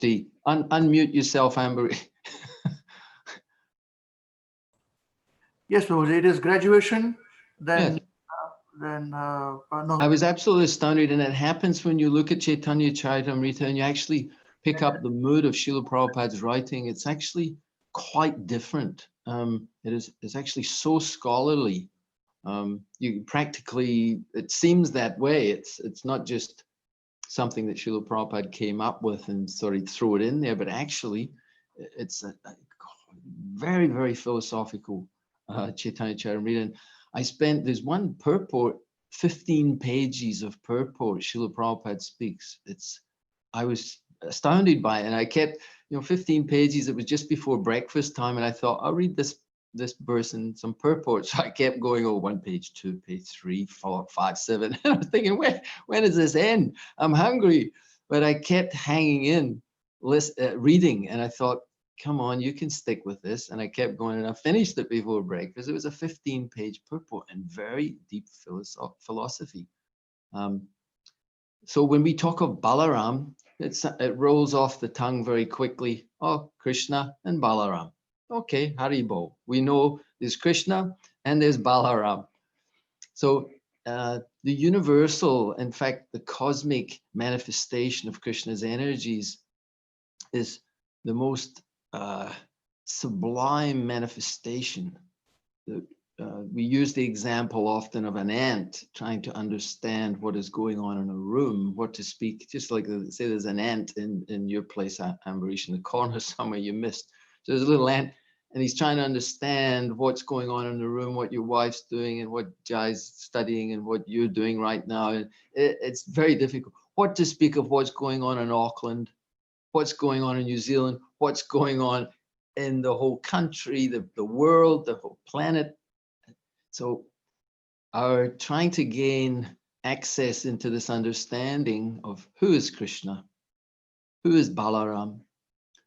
Unmute yourself, Amber. Yes, so it is graduation. Then, Yes. no. I was absolutely astounded, and it happens when you look at Chaitanya Charitamrita and you actually pick up the mood of Srila Prabhupada's writing. It's actually quite different. It's actually so scholarly. You practically, it seems that way. It's not just something that Srila Prabhupada came up with and sort of throw it in there, but actually it's a very, very philosophical Chaitanya Charitamrita. And there's one purport, 15 pages of purport Srila Prabhupada speaks. I was astounded by it, and I kept, 15 pages. It was just before breakfast time, and I thought, I'll read this verse and some purport. So I kept going, 1 page, 2 page, 3, 4, 5, 7. And I was thinking, when does this end? I'm hungry. But I kept hanging in, reading, and I thought, come on, you can stick with this. And I kept going, and I finished it before breakfast. It was a 15-page purport and very deep philosophy. So when we talk of Balaram, it rolls off the tongue very quickly. Oh, Krishna and Balaram. Okay, Haribol. We know there's Krishna and there's Balaram. So the universal, in fact, the cosmic manifestation of Krishna's energies is the most sublime manifestation. We use the example often of an ant trying to understand what is going on in a room, what to speak, just like say there's an ant in your place, Ambarish, in the corner somewhere you missed. So there's a little ant, and he's trying to understand what's going on in the room, what your wife's doing and what Jaya's studying and what you're doing right now. And it's very difficult. What to speak of what's going on in Auckland, what's going on in New Zealand, what's going on in the whole country, the world, the whole planet. So our trying to gain access into this understanding of who is Krishna, who is Balaram,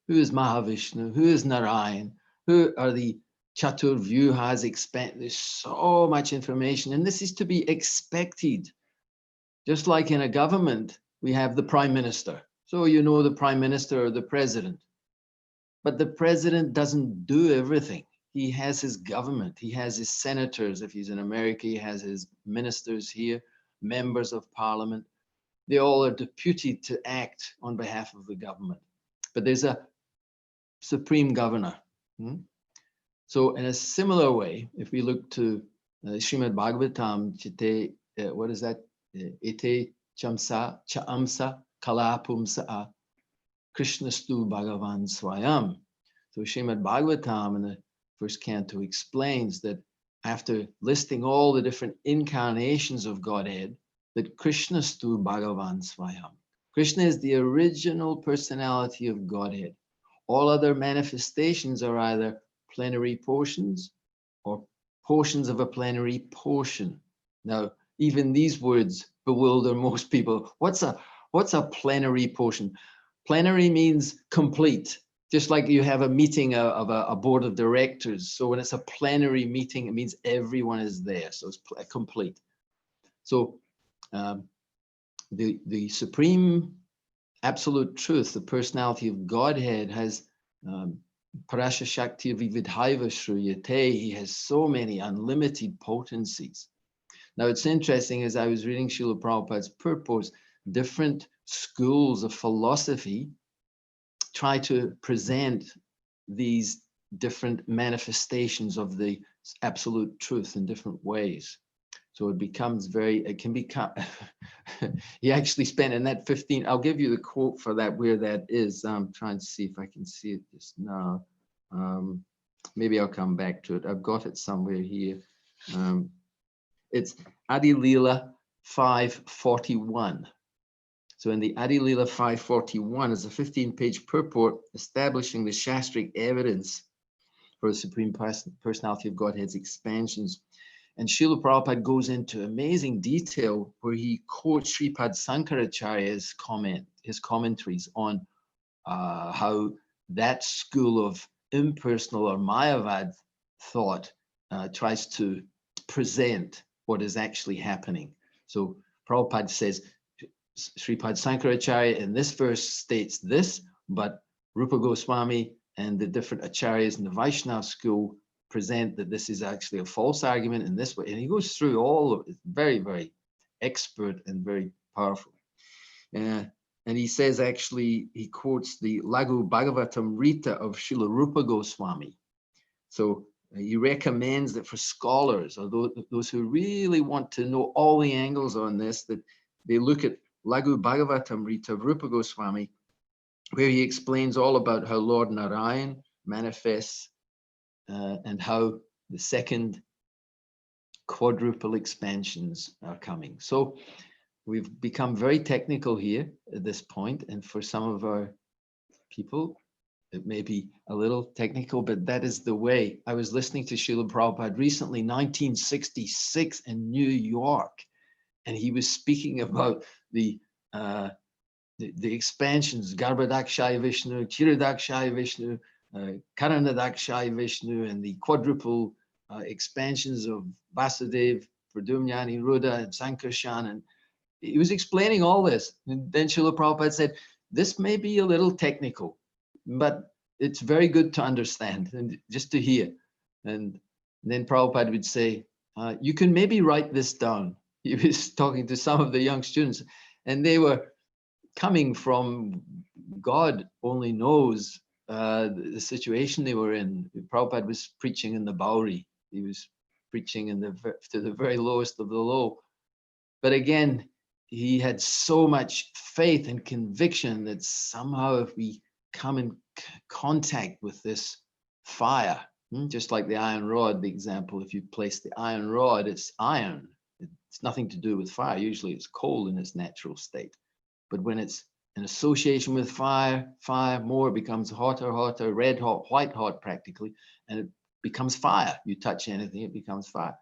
who is Mahavishnu, who is Narayan, who are the Chatur Vyuhas, there's so much information, and this is to be expected. Just like in a government, we have the prime minister. So you know the prime minister or the president. But the president doesn't do everything. He has his government, he has his senators. If he's in America, he has his ministers here, members of parliament. They all are deputed to act on behalf of the government. But there's a supreme governor. So in a similar way, if we look to Srimad Bhagavatam, what is that? Ete chamsa chaamsa kalapumsa Krishnastu Bhagavan Swayam. So Srimad Bhagavatam in the first canto explains that after listing all the different incarnations of Godhead, that Krishnastu Bhagavan Swayam. Krishna is the original personality of Godhead. All other manifestations are either plenary portions or portions of a plenary portion. Now, even these words bewilder most people. What's a plenary portion? Plenary means complete, just like you have a meeting of a board of directors. So when it's a plenary meeting, it means everyone is there. So it's complete. So the supreme absolute truth, the personality of Godhead has Parasha Shakti Vividhaiva Shruyate. He has so many unlimited potencies. Now it's interesting, as I was reading Srila Prabhupada's purports, different schools of philosophy try to present these different manifestations of the absolute truth in different ways. So it can become, he actually spent in that 15, I'll give you the quote for that, where that is. I'm trying to see if I can see it just now. Maybe I'll come back to it. I've got it somewhere here. It's Adi Leela 541. So in the Adi Leela 541 is a 15-page purport establishing the Shastric evidence for the Supreme Personality of Godhead's expansions. And Srila Prabhupada goes into amazing detail where he quotes Sripad Sankaracharya's his commentaries on how that school of impersonal or Mayavad thought tries to present what is actually happening. So Prabhupada says, Sripad Sankaracharya in this verse states this, but Rupa Goswami and the different acharyas in the Vaishnava school present that this is actually a false argument in this way. And he goes through all of it, very, very expert and very powerful. And he says, actually, he quotes the Lagu Bhagavatam Rita of Srila Rupa Goswami. So he recommends that for scholars, or those who really want to know all the angles on this, that they look at Lagu Bhagavatam Rita of Rupa Goswami, where he explains all about how Lord Narayan manifests and how the second quadruple expansions are coming. So we've become very technical here at this point, and for some of our people, it may be a little technical, but that is the way. I was listening to Srila Prabhupada recently, 1966 in New York, and he was speaking about the expansions, Garbhodakshaya Vishnu, Chiradakshaya Vishnu, Karanadakshaya Vishnu, and the quadruple expansions of Vasudev, Pradyumna, Ruda, and Sankarshan. And he was explaining all this. And then Srila Prabhupada said, this may be a little technical, but it's very good to understand and just to hear. And then Prabhupada would say, you can maybe write this down. He was talking to some of the young students, and they were coming from, God only knows the situation they were in. Prabhupada was preaching in the Bowery. He was preaching to the very lowest of the low. But again, he had so much faith and conviction that somehow if we come in contact with this fire, just like the iron rod, the example, if you place the iron rod, it's iron. It's nothing to do with fire. Usually it's cold in its natural state. But when it's in association with fire, more becomes hotter, red hot, white hot practically, and it becomes fire. You touch anything, it becomes fire.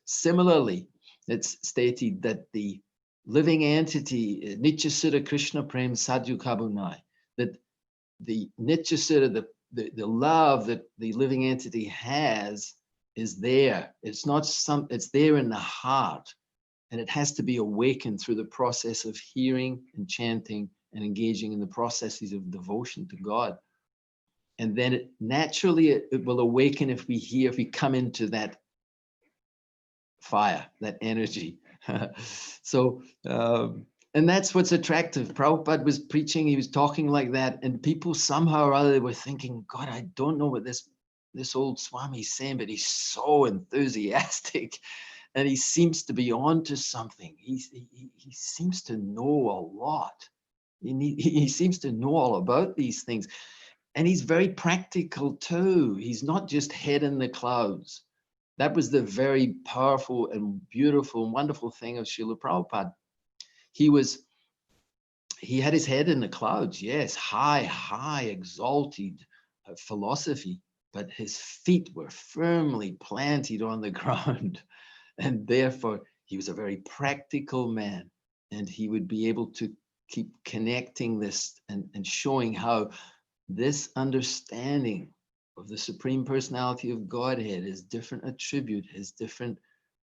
Similarly, it's stated that the living entity, Nityasura Krishna Prem Sadhu Kabunai, that the Nityasura, the love that the living entity has is there. It's not it's there in the heart. And it has to be awakened through the process of hearing and chanting and engaging in the processes of devotion to God. And then it will awaken if we come into that fire, that energy. So, and that's what's attractive. Prabhupada was preaching, he was talking like that, and people somehow or other were thinking, God, I don't know what this old Swami is saying, but he's so enthusiastic. And he seems to be on to something. He seems to know a lot. He seems to know all about these things. And he's very practical too. He's not just head in the clouds. That was the very powerful and beautiful and wonderful thing of Srila Prabhupada. He had his head in the clouds, yes, high, exalted philosophy, but his feet were firmly planted on the ground. And therefore, he was a very practical man, and he would be able to keep connecting this and showing how this understanding of the Supreme Personality of Godhead, his different attribute, his different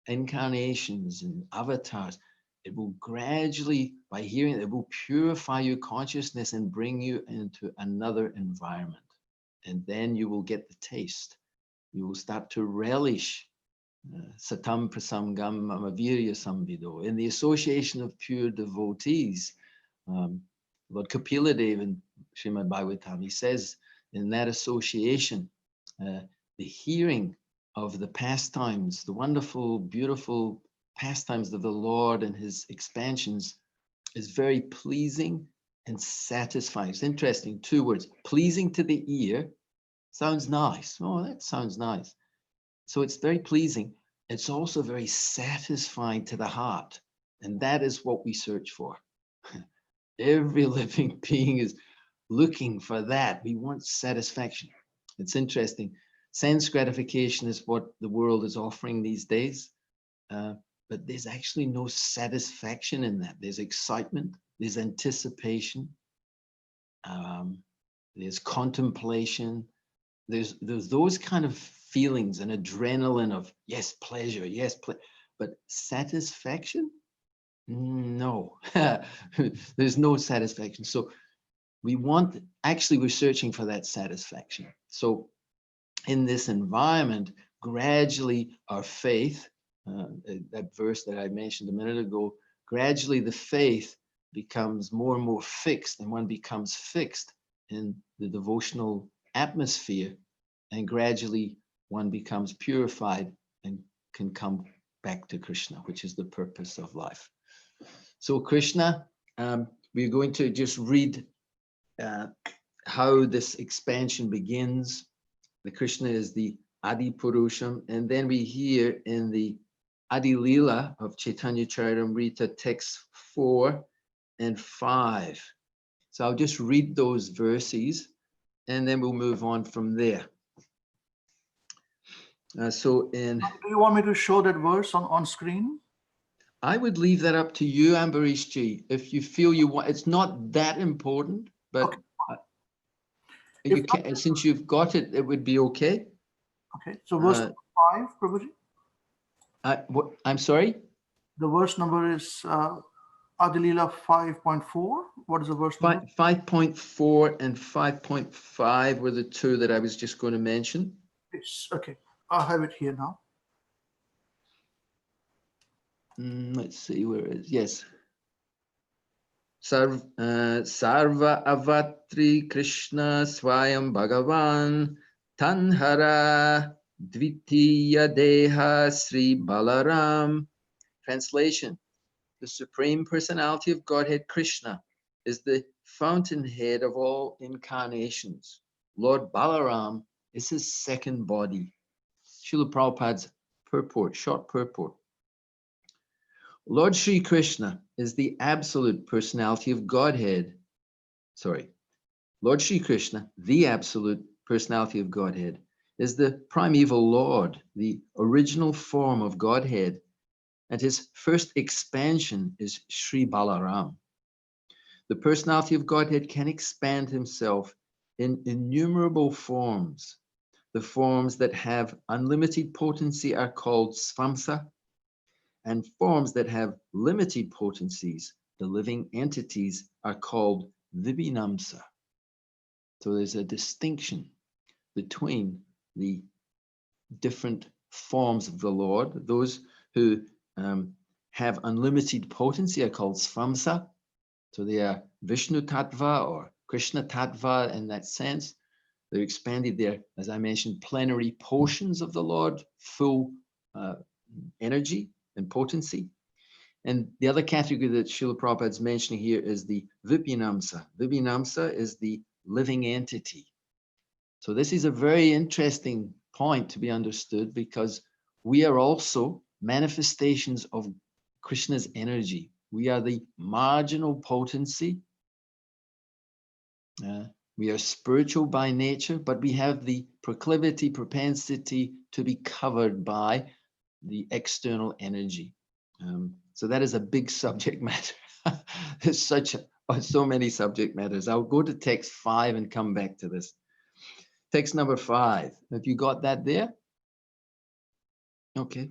incarnations and avatars, it will gradually, by hearing it will purify your consciousness and bring you into another environment. And then you will get the taste. You will start to relish Satam Prasamgam Mamavirya Samvido, in the association of pure devotees. Lord Kapila Dev in Srimad Bhagavatam, he says in that association, the hearing of the pastimes, the wonderful, beautiful pastimes of the Lord and his expansions is very pleasing and satisfying. It's interesting, two words, pleasing to the ear, sounds nice. Oh, that sounds nice. So it's very pleasing. It's also very satisfying to the heart. And that is what we search for. Every living being is looking for that. We want satisfaction. It's interesting. Sense gratification is what the world is offering these days. But there's actually no satisfaction in that. There's excitement, there's anticipation, there's contemplation. There's those kind of feelings and adrenaline of yes, pleasure, yes, but satisfaction? No, there's no satisfaction. So actually we're searching for that satisfaction. So in this environment, gradually our faith, that verse that I mentioned a minute ago, gradually the faith becomes more and more fixed, and one becomes fixed in the devotional atmosphere, and gradually one becomes purified and can come back to Krishna, which is the purpose of life. So Krishna, we're going to just read how this expansion begins. The Krishna is the Adi Purusham, and then we hear in the Adi Lila of Chaitanya Charitamrita, texts 4 and 5. So I'll just read those verses, and then we'll move on from there. Do you want me to show that verse on screen? I would leave that up to you, Ambarish Ji. If you feel you want, it's not that important, but okay. You can, since you've got it, it would be okay. Okay, so verse 5, Prabhuji? I'm sorry? The verse number is Adilila 5.4. What is the verse number? 5.4 and 5.5 were the two that I was just going to mention. Yes, okay. I have it here now. Let's see where it is. Yes. Sarva avatri Krishna swayam Bhagavan tanhara dvitiya deha Sri Balaram. Translation: the Supreme Personality of Godhead Krishna is the fountainhead of all incarnations. Lord Balaram is his second body. Srila Prabhupada's purport, short purport. Lord Sri Krishna is the absolute personality of Godhead. Lord Sri Krishna, the absolute personality of Godhead, is the primeval Lord, the original form of Godhead, and his first expansion is Sri Balaram. The personality of Godhead can expand himself in innumerable forms. The forms that have unlimited potency are called svamsa, and forms that have limited potencies, the living entities, are called vibhinamsa. So there's a distinction between the different forms of the Lord. Those who have unlimited potency are called svamsa. So they are Vishnu Tattva or Krishna Tattva in that sense. They're expanded there, as I mentioned, plenary portions of the Lord, full energy and potency. And the other category that Srila Prabhupada is mentioning here is the Vibhinamsa. Vibhinamsa is the living entity. So this is a very interesting point to be understood, because we are also manifestations of Krishna's energy. We are the marginal potency. We are spiritual by nature, but we have the proclivity, propensity to be covered by the external energy. So that is a big subject matter. There's so many subject matters. I'll go to text 5 and come back to this. Text number 5. Have you got that there? Okay.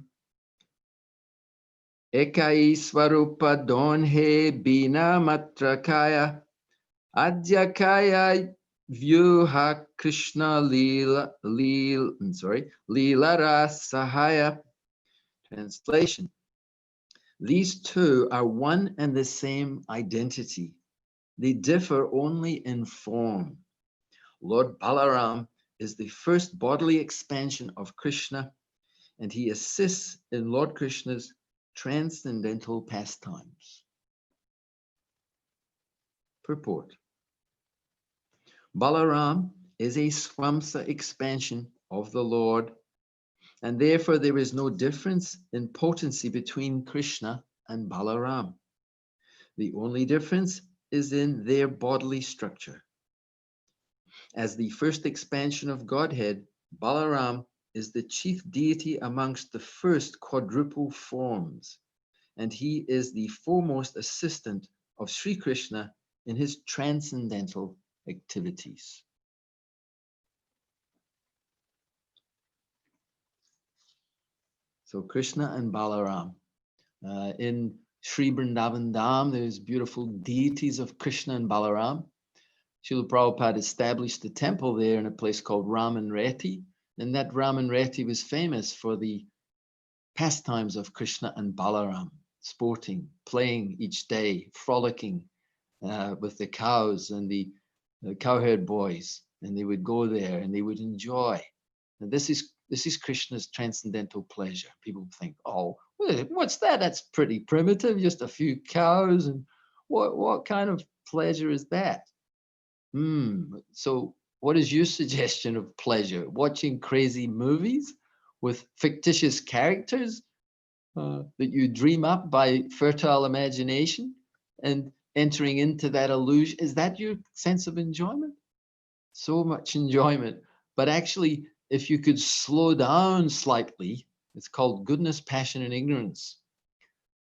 Ekai swarupa donhe bina matrakaya adhyakaya vyuha Krishna lila rasahaya. Translation: these two are one and the same identity. They differ only in form. Lord Balaram is the first bodily expansion of Krishna, and he assists in Lord Krishna's transcendental pastimes. Purport: Balaram is a swamsa expansion of the Lord, and therefore there is no difference in potency between Krishna and Balaram. The only difference is in their bodily structure. As the first expansion of Godhead, Balaram is the chief deity amongst the first quadruple forms, and he is the foremost assistant of Sri Krishna in his transcendental activities. So Krishna and Balaram. In Sri Vrindavan Dham, there's beautiful deities of Krishna and Balaram. Srila Prabhupada established a temple there in a place called Ramanreti. And that Ramanreti was famous for the pastimes of Krishna and Balaram, sporting, playing each day, frolicking with the cows and the cowherd boys. And they would go there and they would enjoy. And this is Krishna's transcendental pleasure. People think, oh, what's that? That's pretty primitive, just a few cows. And what kind of pleasure is that? So what is your suggestion of pleasure? Watching crazy movies with fictitious characters that you dream up by fertile imagination and entering into that illusion? Is that your sense of enjoyment? So much enjoyment. But actually, if you could slow down slightly, it's called goodness, passion, and ignorance.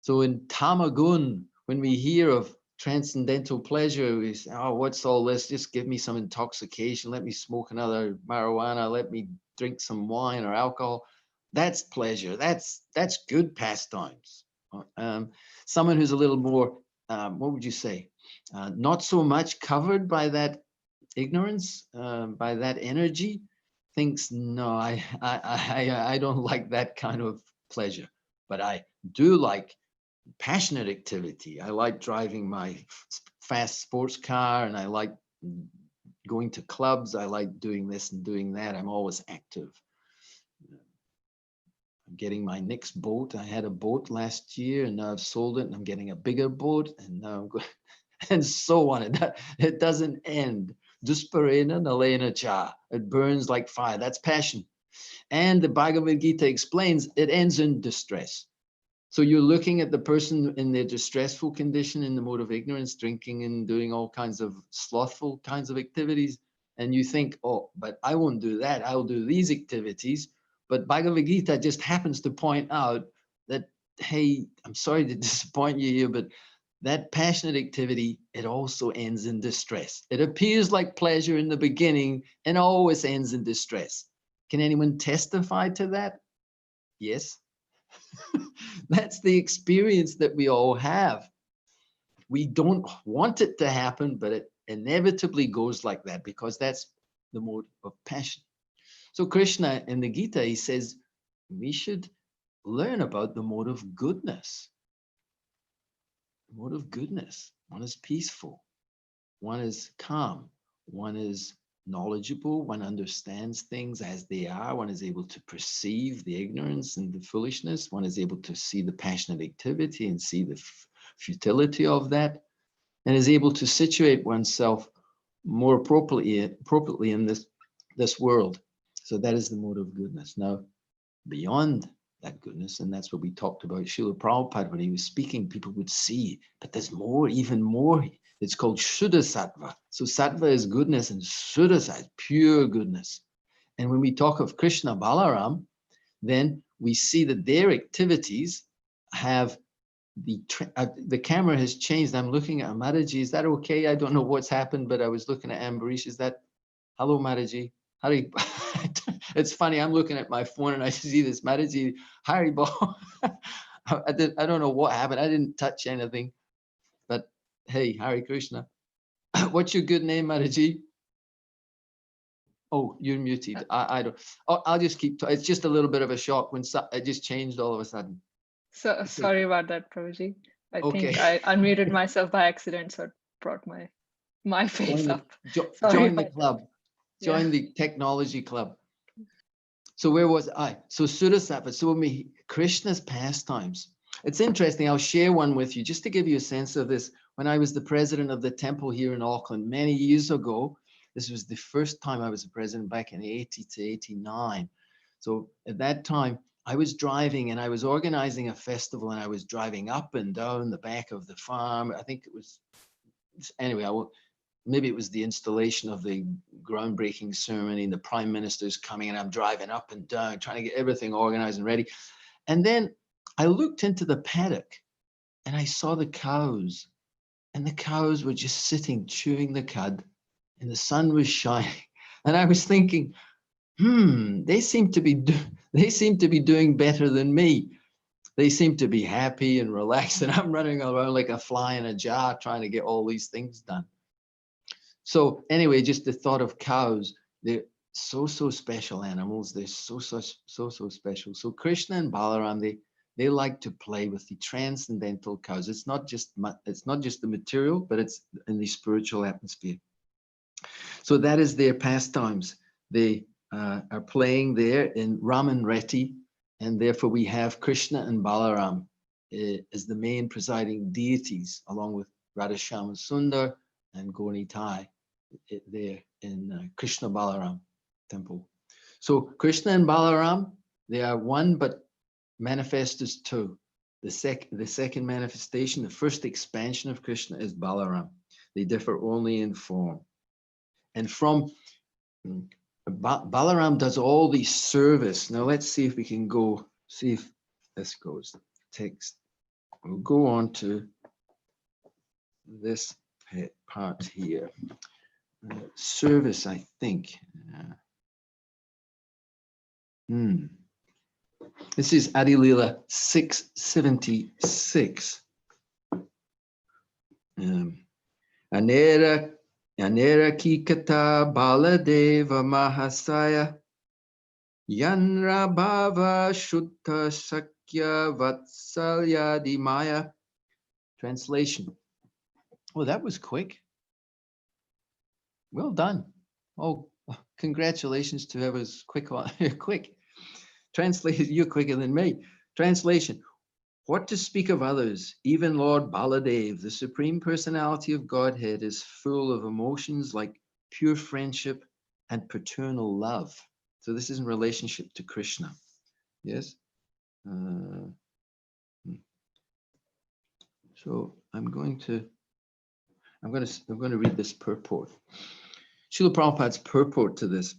So in Tamagun, when we hear of transcendental pleasure, we say, oh, what's all this? Just give me some intoxication. Let me smoke another marijuana. Let me drink some wine or alcohol. That's pleasure. That's good pastimes. Someone who's a little more, what would you say? Not so much covered by that ignorance, by that energy, thinks, no, I don't like that kind of pleasure, but I do like passionate activity. I like driving my fast sports car, and I like going to clubs. I like doing this and doing that. I'm always active. I'm getting my next boat. I had a boat last year and now I've sold it and I'm getting a bigger boat and now I'm going, and so on. It doesn't end. Dusparena nalena cha. It burns like fire. That's passion. And the Bhagavad Gita explains it ends in distress. So you're looking at the person in their distressful condition, in the mode of ignorance, drinking and doing all kinds of slothful kinds of activities. And you think, oh, but I won't do that. I'll do these activities. But Bhagavad Gita just happens to point out that, hey, I'm sorry to disappoint you here, but that passionate activity, it also ends in distress. It appears like pleasure in the beginning and always ends in distress. Can anyone testify to that? Yes. That's the experience that we all have. We don't want it to happen, but it inevitably goes like that because that's the mode of passion. So Krishna in the Gita, he says, we should learn about the mode of goodness. The mode of goodness. One is peaceful. One is calm. One is knowledgeable. One understands things as they are. One is able to perceive the ignorance and the foolishness. One is able to see the passionate activity and see the futility of that, and is able to situate oneself more appropriately in this world. So that is the mode of goodness. Now, beyond that goodness, and that's what we talked about, Srila Prabhupada, when he was speaking, people would see, but there's more, even more. It's called Shuddha Sattva. So Sattva is goodness and Shuddha Sattva is pure goodness. And when we talk of Krishna Balaram, then we see that their activities have the camera has changed. I'm looking at Mataji. Is that okay? I don't know what's happened, but I was looking at Ambarish. Is that, hello Mataji? Hari, it's funny. I'm looking at my phone and I see this Mataji Hari Ball. I don't know what happened. I didn't touch anything, but hey, Hare Krishna. What's your good name, Mataji? Oh, you're muted. I don't. Oh, I'll just keep. It's just a little bit of a shock when it just changed all of a sudden. So sorry about that, Prabhuji. I Okay. think I unmuted myself by accident, so it brought my face up. Join the club. Yeah. Join the technology club. So where was I? So Shuddha Sattva. So Krishna's pastimes. It's interesting. I'll share one with you just to give you a sense of this. When I was the president of the temple here in Auckland many years ago, this was the first time I was the president back in 80 to 89. So at that time, I was driving and I was organizing a festival and I was driving up and down the back of the farm. I think it was, anyway, maybe it was the installation of the groundbreaking ceremony and the prime minister's coming and I'm driving up and down, trying to get everything organized and ready. And then I looked into the paddock and I saw the cows, and the cows were just sitting chewing the cud and the sun was shining. And I was thinking, they seem to be doing better than me. They seem to be happy and relaxed, and I'm running around like a fly in a jar trying to get all these things done. So anyway, just the thought of cows, they're so special animals. They're so special. So Krishna and Balaram, they like to play with the transcendental cows. It's not just the material, but it's in the spiritual atmosphere. So that is their pastimes. They are playing there in Raman Reti, and therefore we have Krishna and Balaram as the main presiding deities, along with Radhashama Sundar and Gaunitai there in Krishna Balaram temple. So Krishna and Balaram, they are one but manifest as two. The second manifestation, the first expansion of Krishna is Balaram. They differ only in form. And from Balaram does all the service. Now let's see if we can go, see if this goes. Text. We'll go on to this part here. Service, I think. This is Adilila 676. Anera Kikata Baladeva Mahasaya Yanra Bhava Shuddha Sakya Vatsalyadi Maya. Translation. Oh, that was quick. Well done. Oh, congratulations to whoever's quick. Translation, you're quicker than me. Translation. What to speak of others? Even Lord Baladev, the Supreme Personality of Godhead, is full of emotions like pure friendship and paternal love. So this is in relationship to Krishna. Yes. So I'm going to read this purport. Srila Prabhupada's purport to this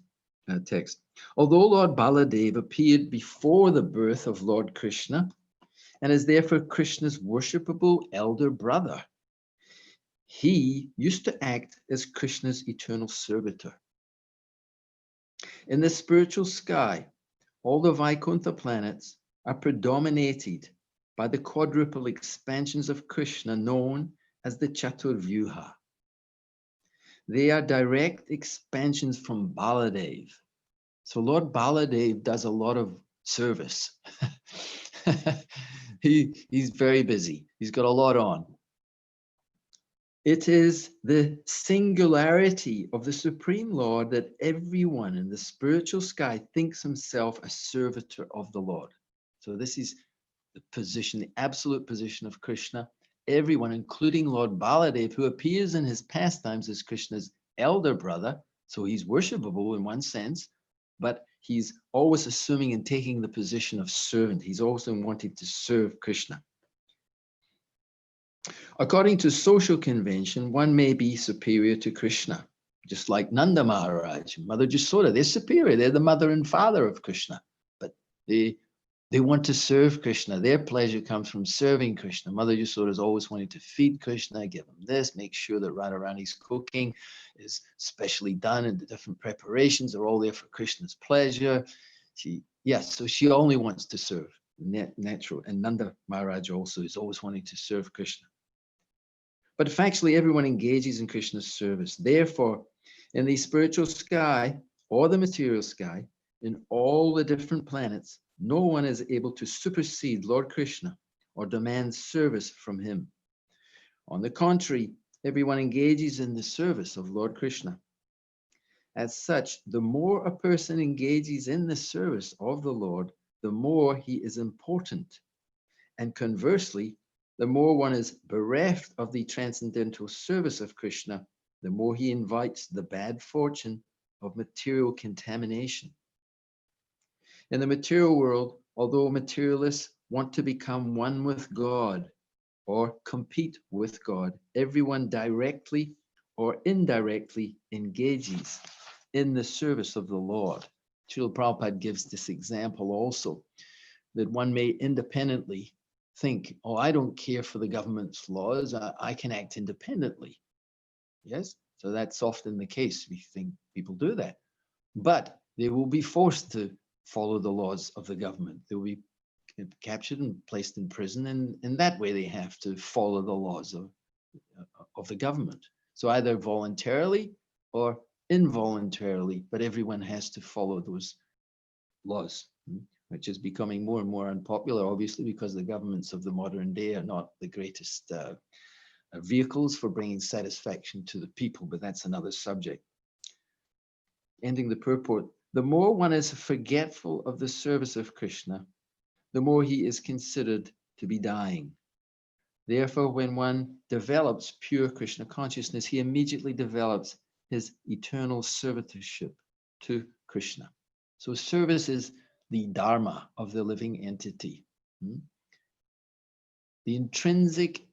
text. Although Lord Baladev appeared before the birth of Lord Krishna and is therefore Krishna's worshipable elder brother, he used to act as Krishna's eternal servitor. In the spiritual sky, all the Vaikuntha planets are predominated by the quadruple expansions of Krishna known as the Chaturvyuha. They are direct expansions from Baladev. So Lord Baladev does a lot of service. He's very busy. He's got a lot on. It is the singularity of the Supreme Lord that everyone in the spiritual sky thinks himself a servitor of the Lord. So this is the position, the absolute position of Krishna. Everyone, including Lord Baladev, who appears in his pastimes as Krishna's elder brother, so he's worshipable in one sense, but he's always assuming and taking the position of servant. He's also wanting to serve Krishna. According to social convention, one may be superior to Krishna, just like Nanda Maharaj, Mother Jasoda. They're superior. They're the mother and father of Krishna, but they want to serve Krishna. Their pleasure comes from serving Krishna. Mother Jasoda is always wanting to feed Krishna, give him this, make sure that Radharani's cooking is specially done and the different preparations are all there for Krishna's pleasure. So she only wants to serve, natural. And Nanda Maharaj also is always wanting to serve Krishna. But factually, everyone engages in Krishna's service. Therefore, in the spiritual sky or the material sky, in all the different planets, no one is able to supersede Lord Krishna or demand service from him. On the contrary, everyone engages in the service of Lord Krishna. As such, the more a person engages in the service of the Lord, the more he is important. And conversely, the more one is bereft of the transcendental service of Krishna, the more he invites the bad fortune of material contamination. In the material world, although materialists want to become one with God or compete with God, everyone directly or indirectly engages in the service of the Lord. Srila Prabhupada gives this example also, that one may independently think, oh, I don't care for the government's laws, I can act independently. Yes, so that's often the case. We think people do that. But they will be forced to follow the laws of the government. They will be captured and placed in prison, and in that way they have to follow the laws of the government. So either voluntarily or involuntarily, but everyone has to follow those laws, which is becoming more and more unpopular, obviously, because the governments of the modern day are not the greatest vehicles for bringing satisfaction to the people, but that's another subject. Ending the purport, the more one is forgetful of the service of Krishna, the more he is considered to be dying. Therefore, when one develops pure Krishna consciousness, he immediately develops his eternal servitorship to Krishna. So service is the dharma of the living entity. The intrinsic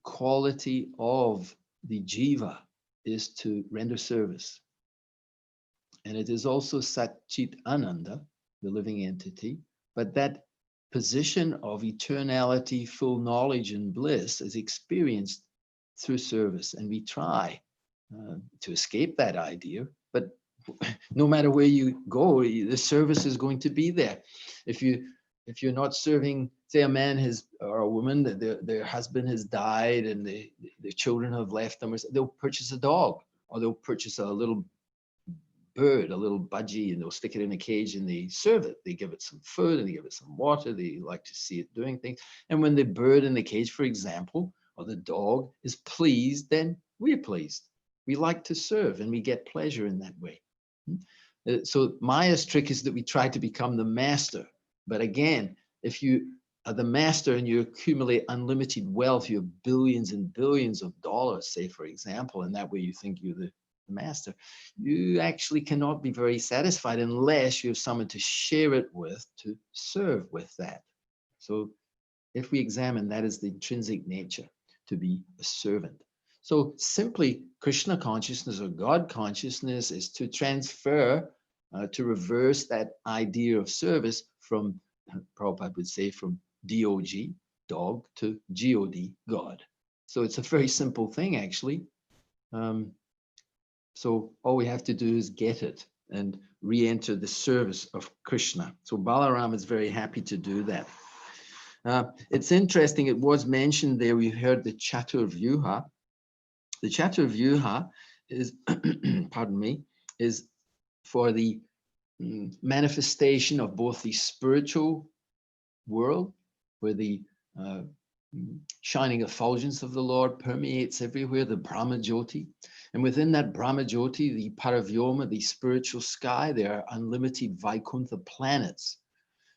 quality of the jiva is to render service. And it is also Sat Chit Ananda, the living entity, but that position of eternality, full knowledge and bliss is experienced through service. And we try to escape that idea, but no matter where you go, the service is going to be there. If you're not serving, say a man has, or a woman, their husband has died and the children have left them, they'll purchase a dog, or they'll purchase a little bird, a little budgie, and they'll stick it in a cage and they serve it. They give it some food and they give it some water. They like to see it doing things. And when the bird in the cage, for example, or the dog is pleased, then we're pleased. We like to serve and we get pleasure in that way. So Maya's trick is that we try to become the master. But again, if you are the master and you accumulate unlimited wealth, you have billions and billions of dollars, say, for example, and that way you think you're the master, you actually cannot be very satisfied unless you have someone to share it with, to serve with that. So if we examine, that is the intrinsic nature, to be a servant. So simply Krishna consciousness or God consciousness is to transfer, to reverse that idea of service from, Prabhupada would say, from D-O-G, dog, to G-O-D, God. So it's a very simple thing, actually. So all we have to do is get it and re-enter the service of Krishna. So Balarama is very happy to do that. It's interesting, it was mentioned there, we heard the Chaturvyuha. The Chaturvyuha is, pardon me, is for the manifestation of both the spiritual world, where the shining effulgence of the Lord permeates everywhere, the Brahma Jyoti. And within that Brahma Jyoti, the Paravyoma, the spiritual sky, there are unlimited Vaikuntha planets.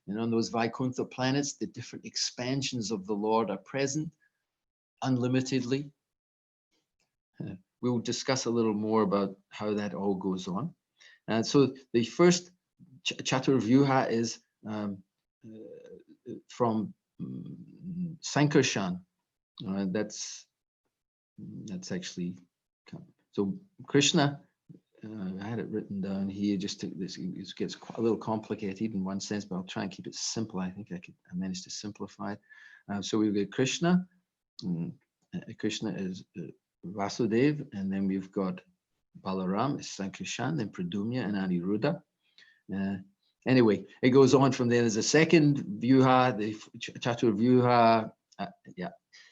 And on those Vaikuntha planets, the different expansions of the Lord are present unlimitedly. We'll discuss a little more about how that all goes on. And so the first Chaturvyuha is from Sankarshan. That's actually, so Krishna, I had it written down here, just to, this gets a little complicated in one sense, but I'll try and keep it simple. I think I managed to simplify it. So we've got Krishna. Krishna is Vasudeva, and then we've got Balaram, is Sankarshan, then Pradyumna and Aniruddha. Anyway, it goes on from there. There's a second Vyuha, the Chaturvyuha. Yeah,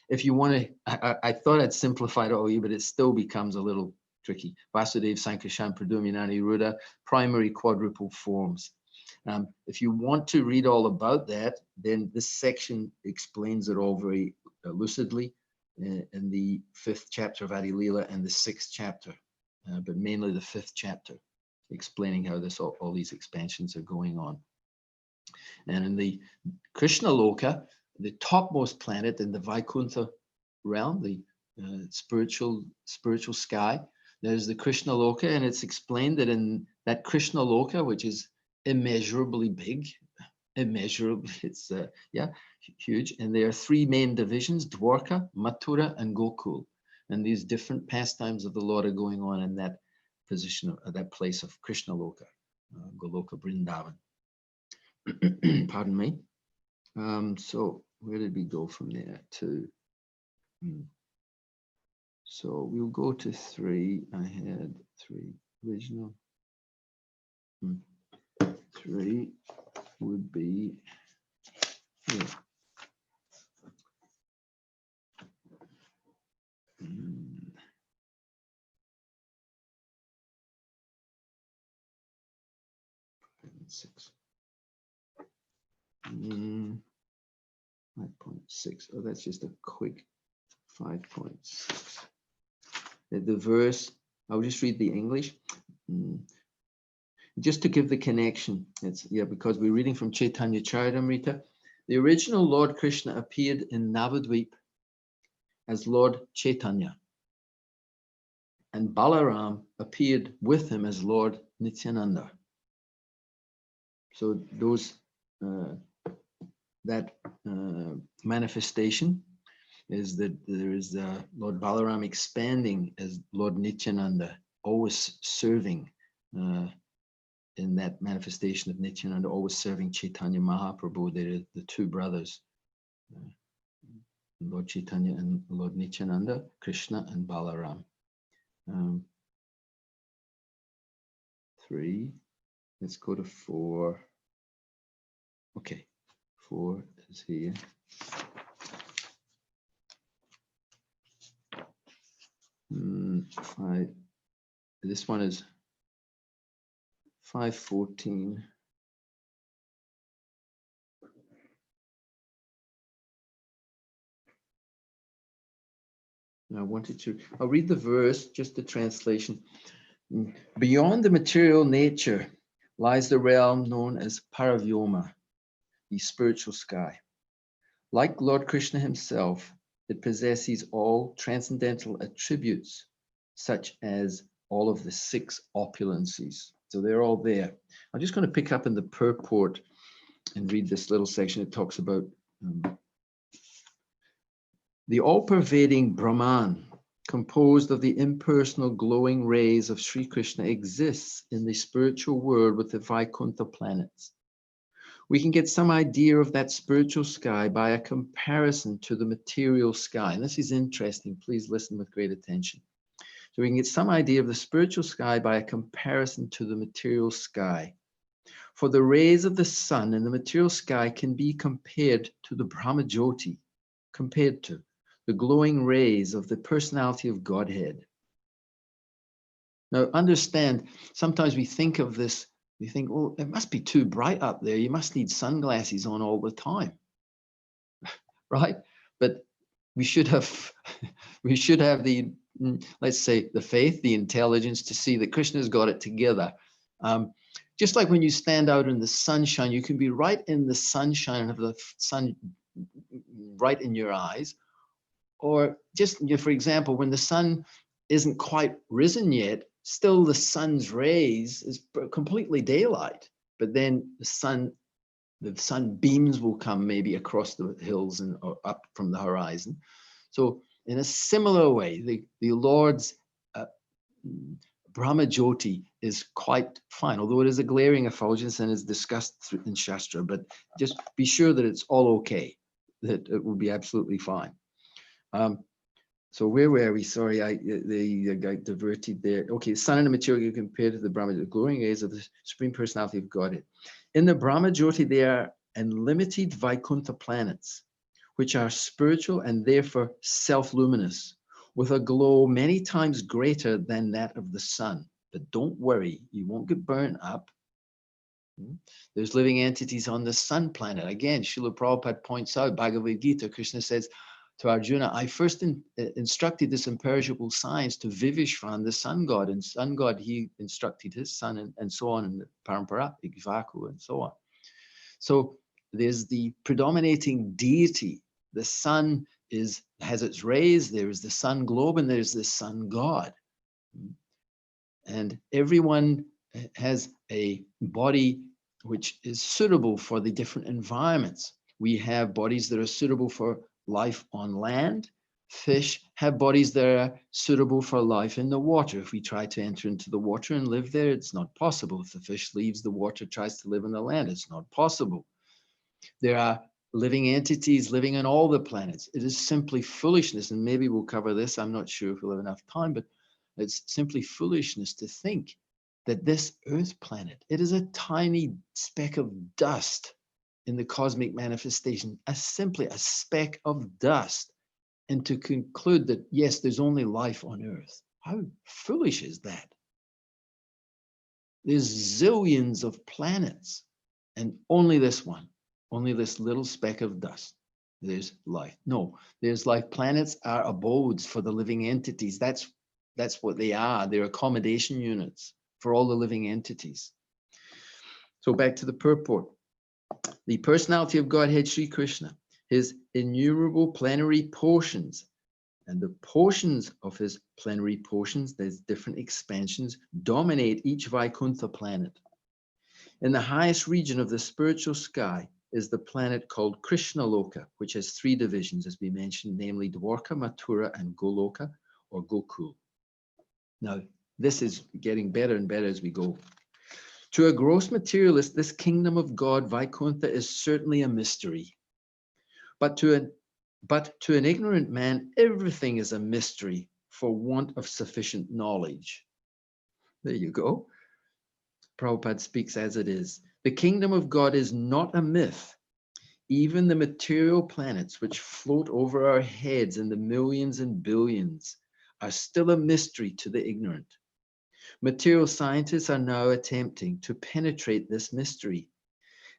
if you want to, I thought I'd simplify it all here, but it still becomes a little tricky. Vasudeva, Sankarshan, Pradyumna, Aniruddha, primary quadruple forms. If you want to read all about that, then this section explains it all very lucidly in the 5th chapter of Adi Lila and the 6th chapter, but mainly the 5th chapter, explaining how all these expansions are going on. And in the Krishna Loka, the topmost planet in the Vaikuntha realm, the spiritual sky, there's the Krishna Loka, and it's explained that in that Krishna Loka, which is immeasurably big, it's huge, and there are 3 main divisions: Dwarka, Mathura, and Gokul. And these different pastimes of the Lord are going on in that position, that place of Krishna Loka, Goloka Vrindavan. Pardon me. So where did we go from there to? So we'll go to 3. I had 3 original. 3 would be here. 5.6. 5.6. Oh, that's just a quick 5.6. The verse, I'll just read the English. Just to give the connection, it's because we're reading from Chaitanya Charitamrita. The original Lord Krishna appeared in Navadvip as Lord Chaitanya, and Balaram appeared with him as Lord Nityananda. So those manifestation is that there is Lord Balaram expanding as Lord Nityananda, always serving in that manifestation of Nityananda, always serving Chaitanya Mahaprabhu. They're the two brothers, Lord Chaitanya and Lord Nityananda, Krishna and Balaram. 3. Let's go to 4. Okay, 4 is here. Five. This one is 5:14. I'll read the verse, just the translation. Beyond the material nature lies the realm known as Paravyoma, the spiritual sky. Like Lord Krishna himself, it possesses all transcendental attributes, such as all of the 6 opulences. So they're all there. I'm just going to pick up in the purport and read this little section. It talks about the all-pervading Brahman, composed of the impersonal glowing rays of Sri Krishna, exists in the spiritual world with the Vaikuntha planets. We can get some idea of that spiritual sky by a comparison to the material sky. And this is interesting. Please listen with great attention. So we can get some idea of the spiritual sky by a comparison to the material sky. For the rays of the sun in the material sky can be compared to the Brahmajyoti, compared to the glowing rays of the personality of Godhead. Now, understand, sometimes we think of this, we think, oh, it must be too bright up there. You must need sunglasses on all the time, right? But we should have the, let's say, the faith, the intelligence to see that Krishna's got it together. Just like when you stand out in the sunshine, you can be right in the sunshine and have the sun right in your eyes. Or just, for example, when the sun isn't quite risen yet, still the sun's rays is completely daylight. But then the sun beams will come maybe across the hills and or up from the horizon. So in a similar way, the Lord's Brahmajyoti is quite fine, although it is a glaring effulgence and is discussed in Shastra, but just be sure that it's all okay, that it will be absolutely fine. So where were we? Sorry, I got diverted there. Okay, sun and the material compared to the Brahma, the glowing rays of the Supreme Personality of Godhead. In the Brahmajyoti, there are unlimited Vaikuntha planets, which are spiritual and therefore self-luminous, with a glow many times greater than that of the sun. But don't worry, you won't get burnt up. There's living entities on the sun planet. Again, Srila Prabhupada points out, Bhagavad Gita, Krishna says to Arjuna, I first instructed this imperishable science to Vivishvan, the sun god. And sun god, he instructed his son and so on, in the Parampara, Ikvaku, and so on. So there's the predominating deity. The sun has its rays, there is the sun globe, and there's the sun god. And everyone has a body which is suitable for the different environments. We have bodies that are suitable for life on land. Fish have bodies that are suitable for life in the water. If we try to enter into the water and live there, it's not possible. If the fish leaves the water, tries to live on the land, it's not possible. There are living entities living on all the planets. It is simply foolishness, and maybe we'll cover this. I'm not sure if we'll have enough time, but it's simply foolishness to think that this Earth planet, it is a tiny speck of dust in the cosmic manifestation, simply a speck of dust, and to conclude that, yes, there's only life on Earth. How foolish is that? There's zillions of planets, and only this one, only this little speck of dust. There's life. No, there's life. Planets are abodes for the living entities. That's what they are. They're accommodation units for all the living entities. So back to the purport. The personality of Godhead Sri Krishna, his innumerable plenary portions, and the portions of his plenary portions, there's different expansions, dominate each Vaikuntha planet. In the highest region of the spiritual sky is the planet called Krishna Loka, which has 3 divisions, as we mentioned, namely Dwarka, Mathura, and Goloka, or Gokul. Now, this is getting better and better as we go. To a gross materialist, this kingdom of God, Vaikuntha, is certainly a mystery. But to an ignorant man, everything is a mystery for want of sufficient knowledge. There you go. Prabhupada speaks as it is. The kingdom of God is not a myth. Even the material planets which float over our heads in the millions and billions are still a mystery to the ignorant. Material scientists are now attempting to penetrate this mystery,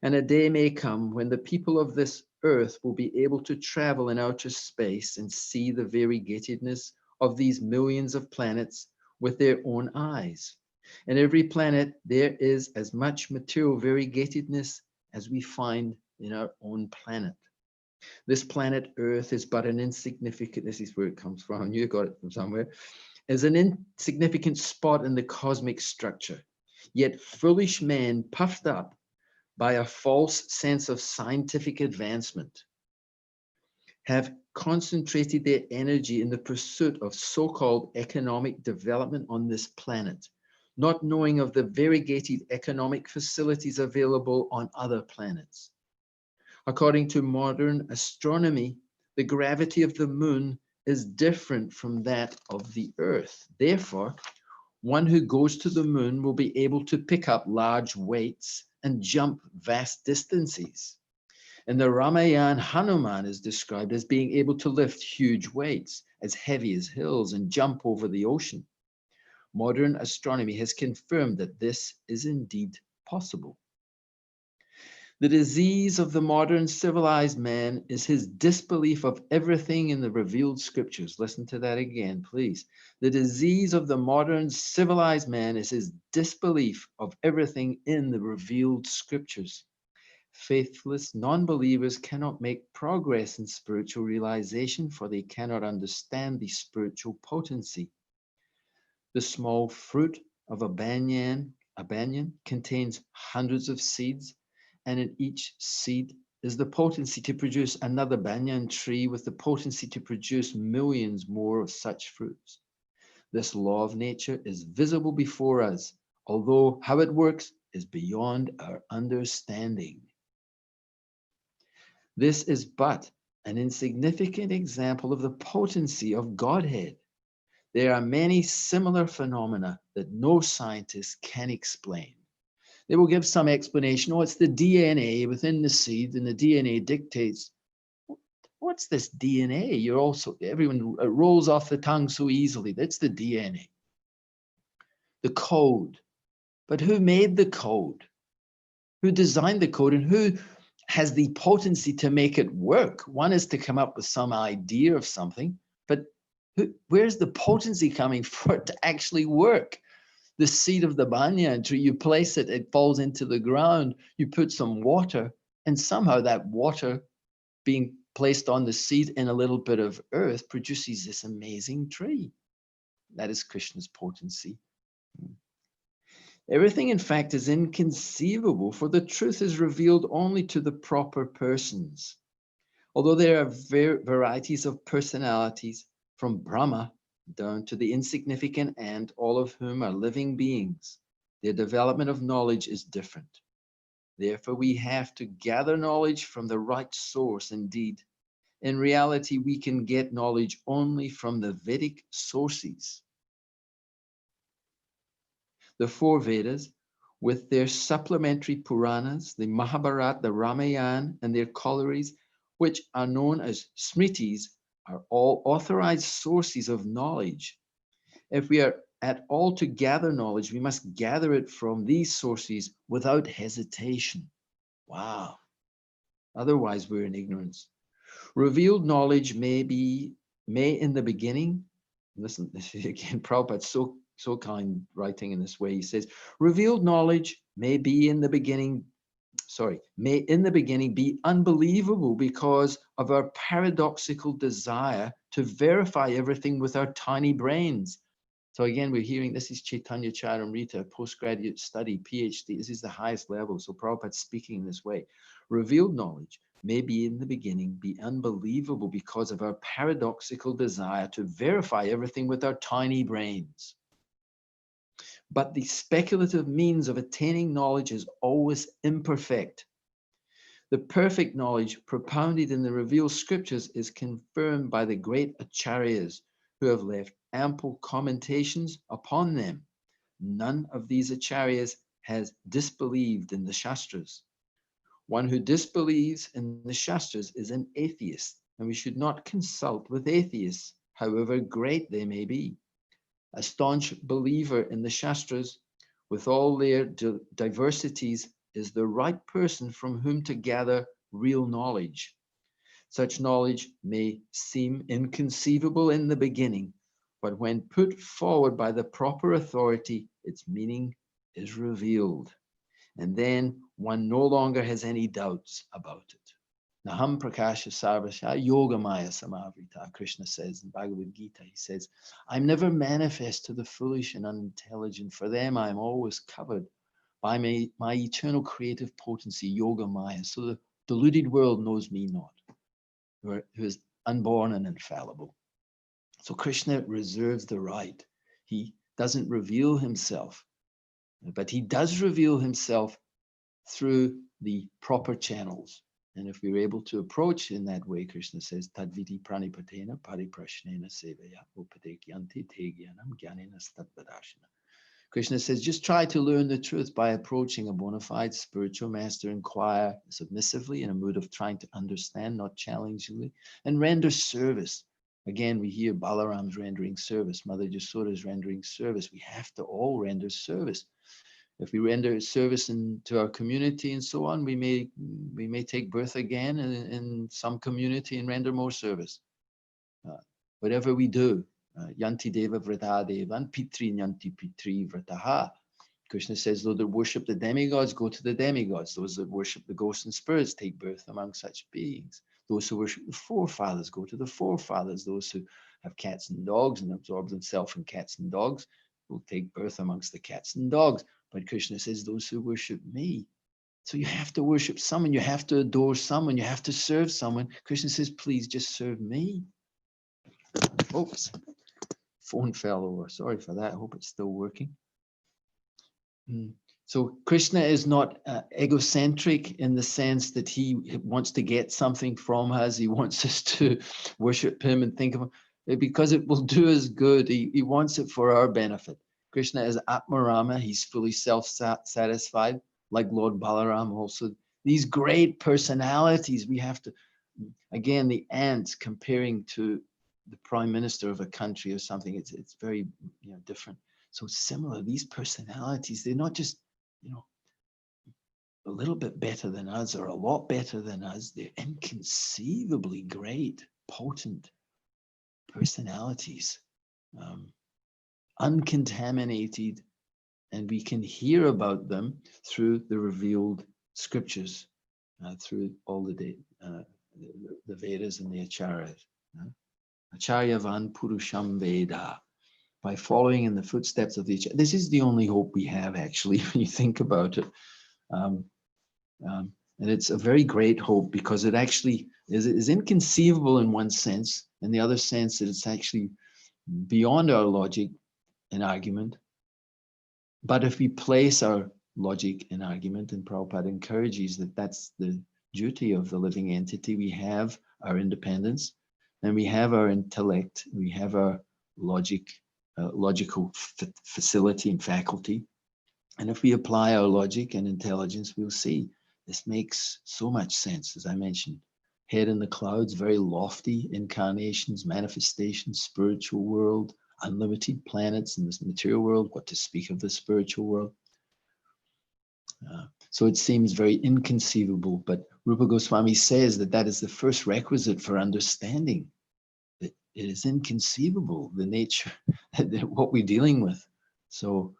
and a day may come when the people of this earth will be able to travel in outer space and see the variegatedness of these millions of planets with their own eyes. In every planet, there is as much material variegatedness as we find in our own planet. This planet Earth is but an insignificant, this is where it comes from, you got it from somewhere, is an insignificant spot in the cosmic structure. Yet foolish men puffed up by a false sense of scientific advancement have concentrated their energy in the pursuit of so-called economic development on this planet, not knowing of the variegated economic facilities available on other planets. According to modern astronomy, the gravity of the moon is different from that of the Earth. Therefore, one who goes to the moon will be able to pick up large weights and jump vast distances. In the Ramayana, Hanuman is described as being able to lift huge weights as heavy as hills and jump over the ocean. Modern astronomy has confirmed that this is indeed possible. The disease of the modern civilized man is his disbelief of everything in the revealed scriptures. Listen to that again, please. The disease of the modern civilized man is his disbelief of everything in the revealed scriptures. Faithless non-believers cannot make progress in spiritual realization, for they cannot understand the spiritual potency. The small fruit of a banyan contains hundreds of seeds, and in each seed is the potency to produce another banyan tree with the potency to produce millions more of such fruits. This law of nature is visible before us, although how it works is beyond our understanding. This is but an insignificant example of the potency of Godhead. There are many similar phenomena that no scientist can explain. They will give some explanation. Oh, it's the DNA within the seed, and the DNA dictates. What's this DNA? Everyone rolls off the tongue so easily. That's the DNA. The code. But who made the code? Who designed the code, and who has the potency to make it work? One is to come up with some idea of something, but where's the potency coming for it to actually work? The seed of the banyan tree, you place it, it falls into the ground, you put some water, and somehow that water being placed on the seed in a little bit of earth produces this amazing tree. That is Krishna's potency. Everything, in fact, is inconceivable, for the truth is revealed only to the proper persons. Although there are varieties of personalities, from Brahma down to the insignificant ant, all of whom are living beings, their development of knowledge is different. Therefore, we have to gather knowledge from the right source. Indeed, in reality, we can get knowledge only from the Vedic sources. The 4 Vedas, with their supplementary Puranas, the Mahabharata, the Ramayana, and their corollaries, which are known as Smritis, are all authorized sources of knowledge. If we are at all to gather knowledge, we must gather it from these sources without hesitation. Wow. Otherwise, we're in ignorance. Revealed knowledge may in the beginning, listen, this is again, Prabhupada's so kind writing in this way. He says, revealed knowledge may in the beginning be unbelievable because of our paradoxical desire to verify everything with our tiny brains. So again, we're hearing, this is Chaitanya Charamrita, postgraduate study, PhD. This is the highest level. So Prabhupada's speaking in this way. Revealed knowledge may in the beginning be unbelievable because of our paradoxical desire to verify everything with our tiny brains. But the speculative means of attaining knowledge is always imperfect. The perfect knowledge propounded in the revealed scriptures is confirmed by the great acharyas who have left ample commentations upon them. None of these acharyas has disbelieved in the Shastras. One who disbelieves in the Shastras is an atheist, and we should not consult with atheists, however great they may be. A staunch believer in the Shastras, with all their diversities, is the right person from whom to gather real knowledge. Such knowledge may seem inconceivable in the beginning, but when put forward by the proper authority, its meaning is revealed. And then one no longer has any doubts about it. Naham prakasha sarvasya yogamaya samavrita, Krishna says in Bhagavad Gita. He says, I'm never manifest to the foolish and unintelligent. For them, I am always covered by my eternal creative potency, yogamaya. So the deluded world knows me not, who is unborn and infallible. So Krishna reserves the right. He doesn't reveal himself, but he does reveal himself through the proper channels. And if we're able to approach in that way, Krishna says, Tadviti pranipatena pariprashnena sevaya upadekyanti te gyanam gyanena stadvadashana. Krishna says, just try to learn the truth by approaching a bona fide spiritual master, inquire submissively in a mood of trying to understand, not challengingly, and render service. Again, we hear Balaram's rendering service, Mother Yasoda's rendering service. We have to all render service. If we render service to our community and so on, we may take birth again in some community and render more service. Whatever we do, yanti deva vrata devan pitri yanti pitri vrataha. Krishna says, those that worship the demigods, go to the demigods. Those that worship the ghosts and spirits take birth among such beings. Those who worship the forefathers go to the forefathers. Those who have cats and dogs and absorb themselves in cats and dogs will take birth amongst the cats and dogs. But Krishna says, those who worship me. So you have to worship someone, you have to adore someone, you have to serve someone. Krishna says, please just serve me. Oops, phone fell over. Sorry for that. I hope it's still working. So Krishna is not egocentric in the sense that he wants to get something from us. He wants us to worship him and think of him because it will do us good. He wants it for our benefit. Krishna is Atmarama. He's fully self-satisfied, like Lord Balarama also. These great personalities, we have to, again, the ants comparing to the prime minister of a country or something, it's very different. So similar, these personalities, they're not just, a little bit better than us or a lot better than us. They're inconceivably great, potent personalities, uncontaminated, and we can hear about them through the revealed scriptures, through all the Vedas and the Acharyas. Acharyavan Purusham Veda. By following in the footsteps of the Acharya. This is the only hope we have, actually, when you think about it. And it's a very great hope because it actually is inconceivable in one sense, in the other sense that it's actually beyond our logic and argument. But if we place our logic and argument, and Prabhupada encourages that that's the duty of the living entity, we have our independence, and we have our intellect, we have our logical facility and faculty. And if we apply our logic and intelligence, we'll see this makes so much sense. As I mentioned, head in the clouds, very lofty incarnations, manifestations, spiritual world, unlimited planets in this material world, what to speak of the spiritual world. So it seems very inconceivable, but Rupa Goswami says that that is the first requisite for understanding. That it is inconceivable, the nature, what we're dealing with. So,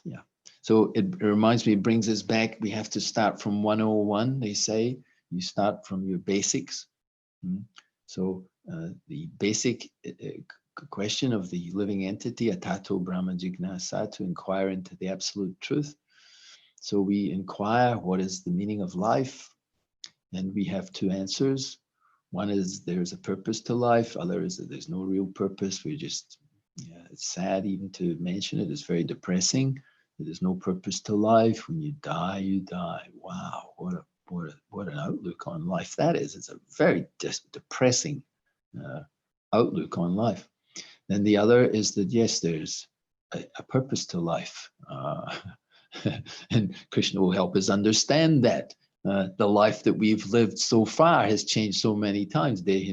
yeah. So it reminds me, it brings us back, we have to start from 101, they say. You start from your basics. So the basic question of the living entity, atato brahma jignasa, to inquire into the absolute truth. So we inquire, what is the meaning of life? And we have two answers. One is there's a purpose to life. Other is that there's no real purpose. We're just, yeah, it's sad even to mention it. It's very depressing. There's no purpose to life. When you die, you die. Wow, what an outlook on life that is. It's a very depressing outlook on life. Then the other is that, yes, there's a purpose to life. And Krishna will help us understand that. The life that we've lived so far has changed so many times. The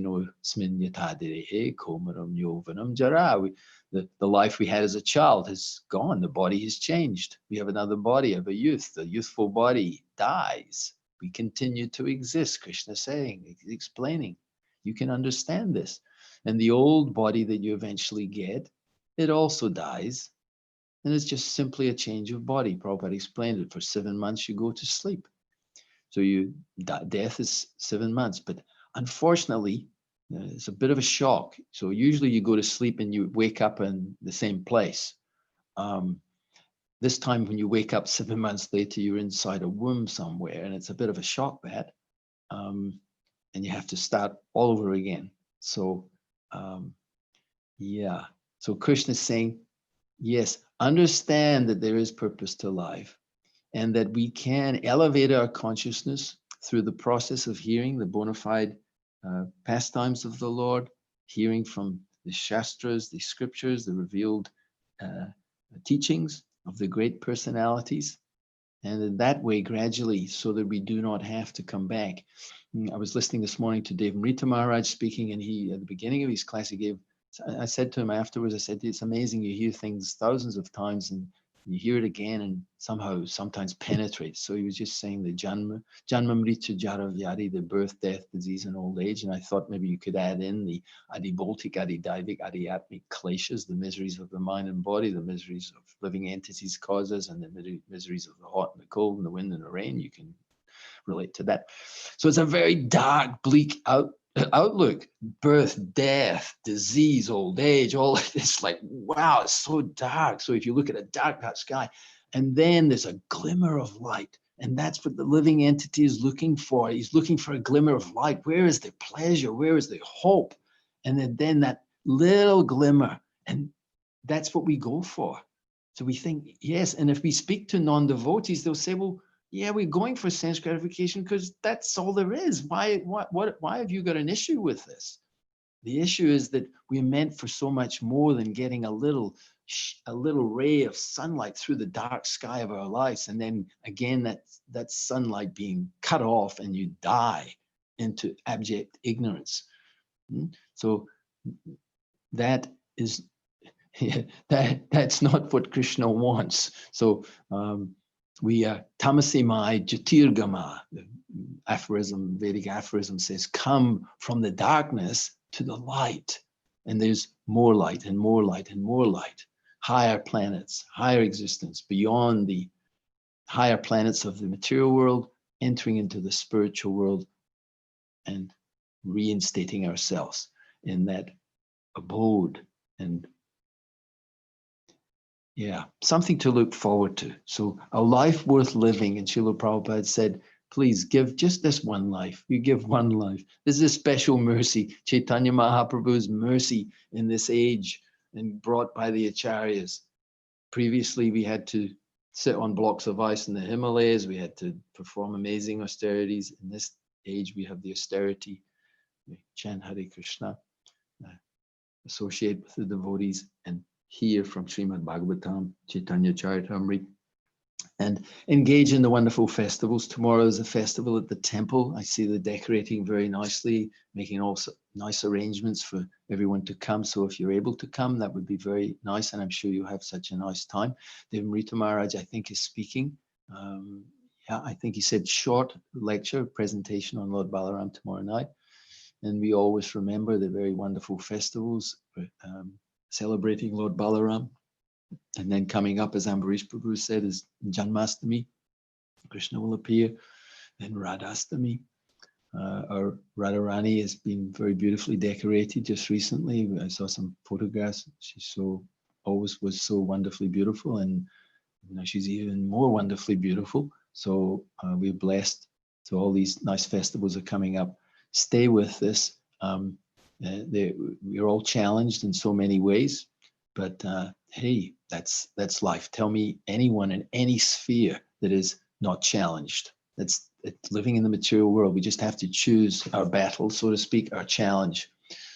life we had as a child has gone. The body has changed. We have another body of a youth. The youthful body dies. We continue to exist. Krishna saying, explaining. You can understand this. And the old body that you eventually get, it also dies. And it's just simply a change of body. Prabhupada explained it. For 7 months, you go to sleep. So death is 7 months. But unfortunately, it's a bit of a shock. So usually you go to sleep and you wake up in the same place. This time when you wake up 7 months later, you're inside a womb somewhere. And it's a bit of a shock, that. And you have to start all over again. So, yeah. So Krishna is saying, yes, understand that there is purpose to life and that we can elevate our consciousness through the process of hearing the bona fide pastimes of the Lord, hearing from the Shastras, the scriptures, the revealed teachings of the great personalities. And in that way, gradually, so that we do not have to come back. I was listening this morning to Devanrita Maharaj speaking, and he, at the beginning of his class, he gave, I said to him afterwards, I said, it's amazing, you hear things thousands of times and you hear it again and somehow sometimes penetrates. So he was just saying the Janma Mrityu Jara Vyadi, the birth, death, disease, and old age. And I thought maybe you could add in the Adibholtic, Adidivik, Adiatmic kleshas, the miseries of the mind and body, the miseries of living entities, causes, and the miseries of the hot and the cold and the wind and the rain. You can relate to that. So it's a very dark, bleak outlook. Birth, death, disease, old age, all it's like, wow, it's so dark. So if you look at a dark sky, and then there's a glimmer of light, and that's what the living entity is looking for. He's looking for a glimmer of light. Where is the pleasure? Where is the hope? And then that little glimmer, and that's what we go for. So we think, yes, and if we speak to non-devotees, they'll say, well, yeah, we're going for sense gratification because that's all there is. Why have you got an issue with this? The issue is that we're meant for so much more than getting a little ray of sunlight through the dark sky of our lives. And then again, that sunlight being cut off and you die into abject ignorance. So that is, that's not what Krishna wants. So, we are Tamasimai Jyotirgama, the aphorism, Vedic aphorism says, come from the darkness to the light. And there's more light and more light and more light. Higher planets, higher existence, beyond the higher planets of the material world, entering into the spiritual world and reinstating ourselves in that abode. And yeah, something to look forward to. So a life worth living. And Srila Prabhupada said, please give just this one life. You give one life. This is a special mercy. Chaitanya Mahaprabhu's mercy in this age and brought by the Acharyas. Previously, we had to sit on blocks of ice in the Himalayas. We had to perform amazing austerities. In this age, we have the austerity. We chant Hare Krishna, associate with the devotees, and hear from Srimad Bhagavatam, Chaitanya Charitamrita, and engage in the wonderful festivals. Tomorrow is a festival at the temple. I see the decorating very nicely, making also nice arrangements for everyone to come. So if you're able to come, that would be very nice. And I'm sure you'll have such a nice time. Devamrita Maharaj, I think, is speaking. Yeah, I think he said short lecture, presentation on Lord Balaram tomorrow night. And we always remember the very wonderful festivals, celebrating Lord Balaram. And then coming up, as Ambarish Prabhu said, is Janmastami. Krishna will appear. Then Radhastami. Our Radharani has been very beautifully decorated just recently. I saw some photographs. She's always was so wonderfully beautiful, and now she's even more wonderfully beautiful. So we're blessed. So all these nice festivals are coming up. Stay with this. We're all challenged in so many ways, but hey, that's life. Tell me anyone in any sphere that is not challenged. It's living in the material world. We just have to choose our battle, so to speak, our challenge.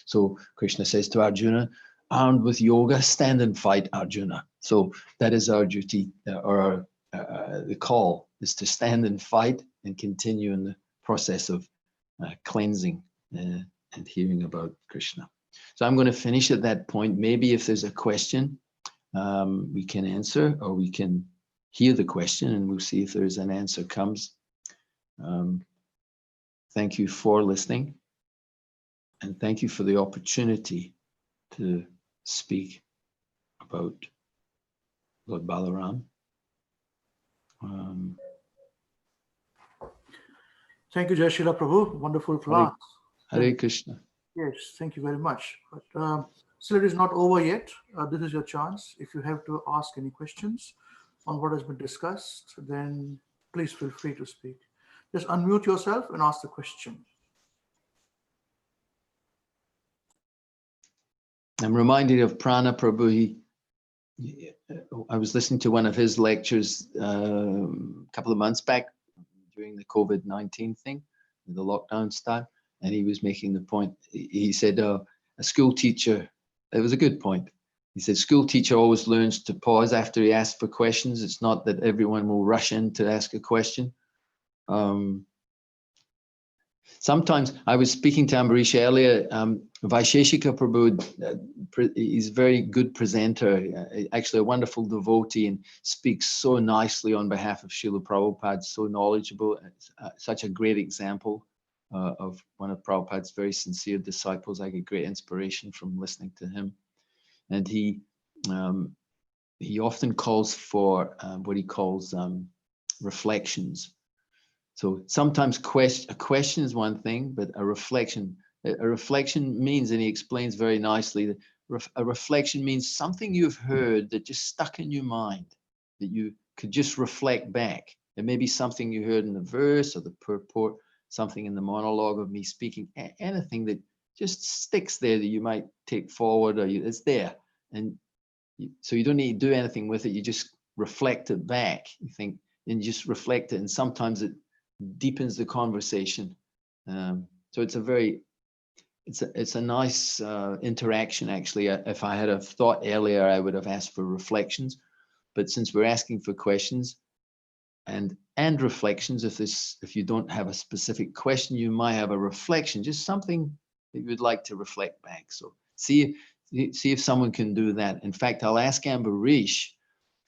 So Krishna says to Arjuna, armed with yoga, stand and fight, Arjuna. So that is our duty, or the call is to stand and fight and continue in the process of cleansing and hearing about Krishna. So I'm going to finish at that point. Maybe if there's a question, we can answer, or we can hear the question and we'll see if there's an answer comes. Thank you for listening, and thank you for the opportunity to speak about Lord Balaram. Thank you, Jai Sila Prabhu. Wonderful class. Hare Krishna. Yes, thank you very much. But still, it is not over yet. This is your chance. If you have to ask any questions on what has been discussed, then please feel free to speak. Just unmute yourself and ask the question. I'm reminded of Prana Prabhu. I was listening to one of his lectures a couple of months back during the COVID-19 thing, the lockdown time, and he was making the point. He said, a school teacher, it was a good point. He said, school teacher always learns to pause after he asks for questions. It's not that everyone will rush in to ask a question. Sometimes I was speaking to Ambarish earlier, Vaisheshika Prabhu, he's a very good presenter, actually a wonderful devotee, and speaks so nicely on behalf of Srila Prabhupada, so knowledgeable, such a great example of one of Prabhupada's very sincere disciples. I get great inspiration from listening to him. And he often calls for what he calls reflections. So sometimes a question is one thing, but a reflection means, and he explains very nicely, that a reflection means something you've heard that just stuck in your mind, that you could just reflect back. It may be something you heard in the verse or the purport, something in the monologue of me speaking, anything that just sticks there that you might take forward, or it's there. And so you don't need to do anything with it. You just reflect it back. You think, and you just reflect it. And sometimes it deepens the conversation. So it's a nice interaction, actually. If I had have thought earlier, I would have asked for reflections, but since we're asking for questions and reflections, if you don't have a specific question, you might have a reflection, just something that you would like to reflect back. So see if someone can do that. In fact, I'll ask Ambarish,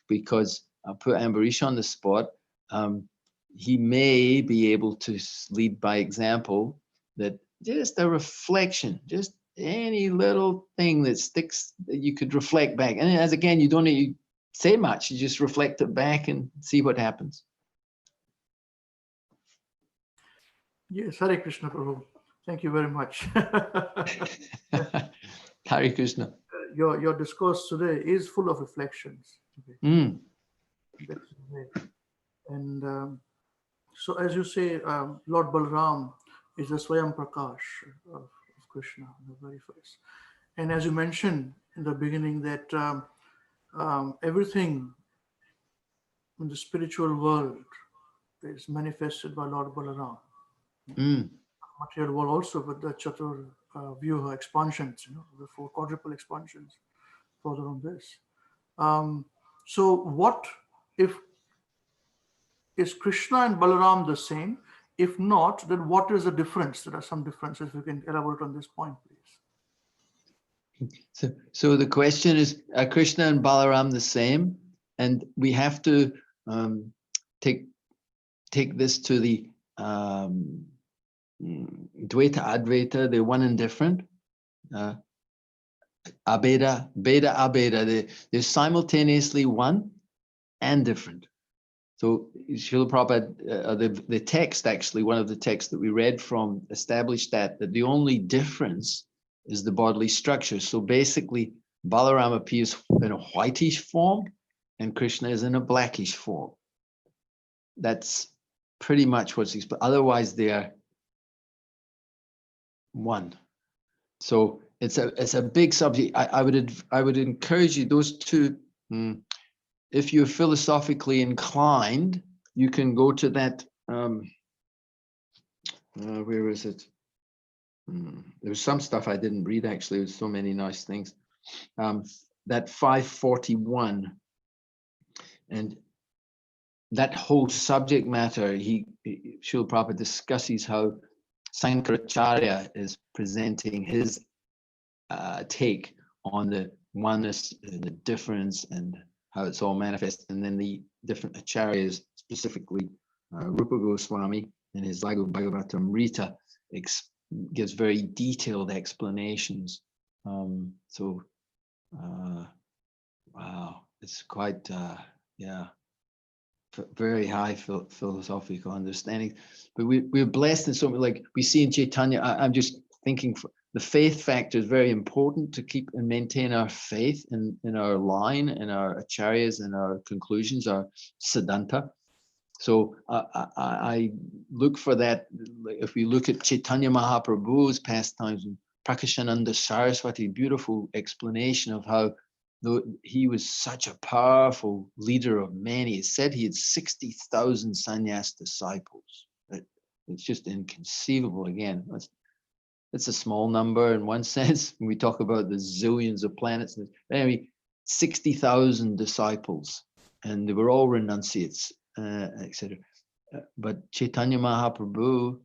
because I'll put Ambarish on the spot. He may be able to lead by example, that just a reflection, just any little thing that sticks that you could reflect back. And as again, you don't need to say much, you just reflect it back and see what happens. Yes, Hare Krishna Prabhu. Thank you very much. Hare Krishna. Your discourse today is full of reflections. Okay. And so, as you say, Lord Balaram is the Swayam Prakash of Krishna, the very first. And as you mentioned in the beginning, that everything in the spiritual world is manifested by Lord Balaram. Material world also, with the Chatur Vyuha expansions, the 4 quadruple expansions further on this. So what if is Krishna and Balaram the same? If not, then what is the difference? There are some differences. We can elaborate on this point, please. So the question is, are Krishna and Balaram the same? And we have to take this to the Dvaita Advaita, they're one and different. Abheda, Beda, Abheda, they're simultaneously one and different. So Srila Prabhupada, the text actually, one of the texts that we read from established that the only difference is the bodily structure. So basically, Balarama appears in a whitish form and Krishna is in a blackish form. That's pretty much what's explained. Otherwise, they are one. So it's a big subject. I would encourage you, those two, if you're philosophically inclined, you can go to that, where is it? There's some stuff I didn't read actually, there's so many nice things. That 541, and that whole subject matter, Srila Prabhupada discusses how Sankaracharya is presenting his take on the oneness and the difference and how it's all manifest. And then the different acharyas, specifically Rupa Goswami in his Bhagavatam Rita, gives very detailed explanations. Wow, it's quite, very high philosophical understanding. But we're blessed in so many, like we see in Chaitanya. I'm just thinking the faith factor is very important to keep and maintain our faith in our line, in our acharyas, and our conclusions, our siddhanta. So I look for that. If we look at Chaitanya Mahaprabhu's pastimes, Prakashananda Saraswati, beautiful explanation of how he was such a powerful leader of many. It said he had 60,000 sannyas disciples. It's just inconceivable. Again, it's a small number in one sense. When we talk about the zillions of planets, anyway, 60,000 disciples, and they were all renunciates, etc. But Chaitanya Mahaprabhu,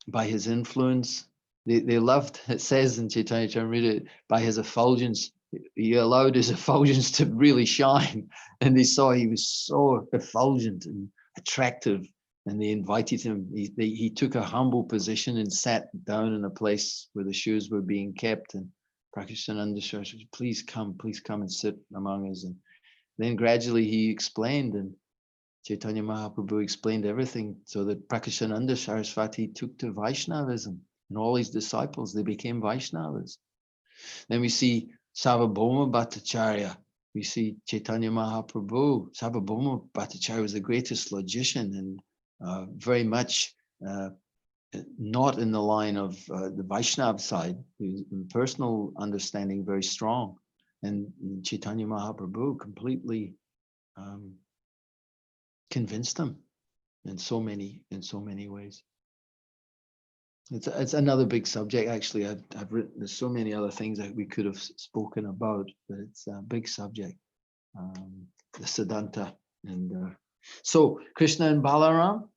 by his influence, they loved, it says in Chaitanya Charitamrita, by his effulgence, he allowed his effulgence to really shine. And they saw he was so effulgent and attractive. And they invited him. He took a humble position and sat down in a place where the shoes were being kept. And Prakashananda Saraswati, please come and sit among us. And then gradually he explained, and Chaitanya Mahaprabhu explained everything, so that Prakashananda Saraswati took to Vaishnavism, and all his disciples, they became Vaishnavas. Then we see Sarvabhauma Bhattacharya. We see Chaitanya Mahaprabhu. Sarvabhauma Bhattacharya was the greatest logician, and very much not in the line of the Vaishnav side. His personal understanding very strong, and Chaitanya Mahaprabhu completely convinced him in so many ways. It's another big subject. Actually, I've written. There's so many other things that we could have spoken about, but it's a big subject. The Siddhanta, and so Krishna and Balaram,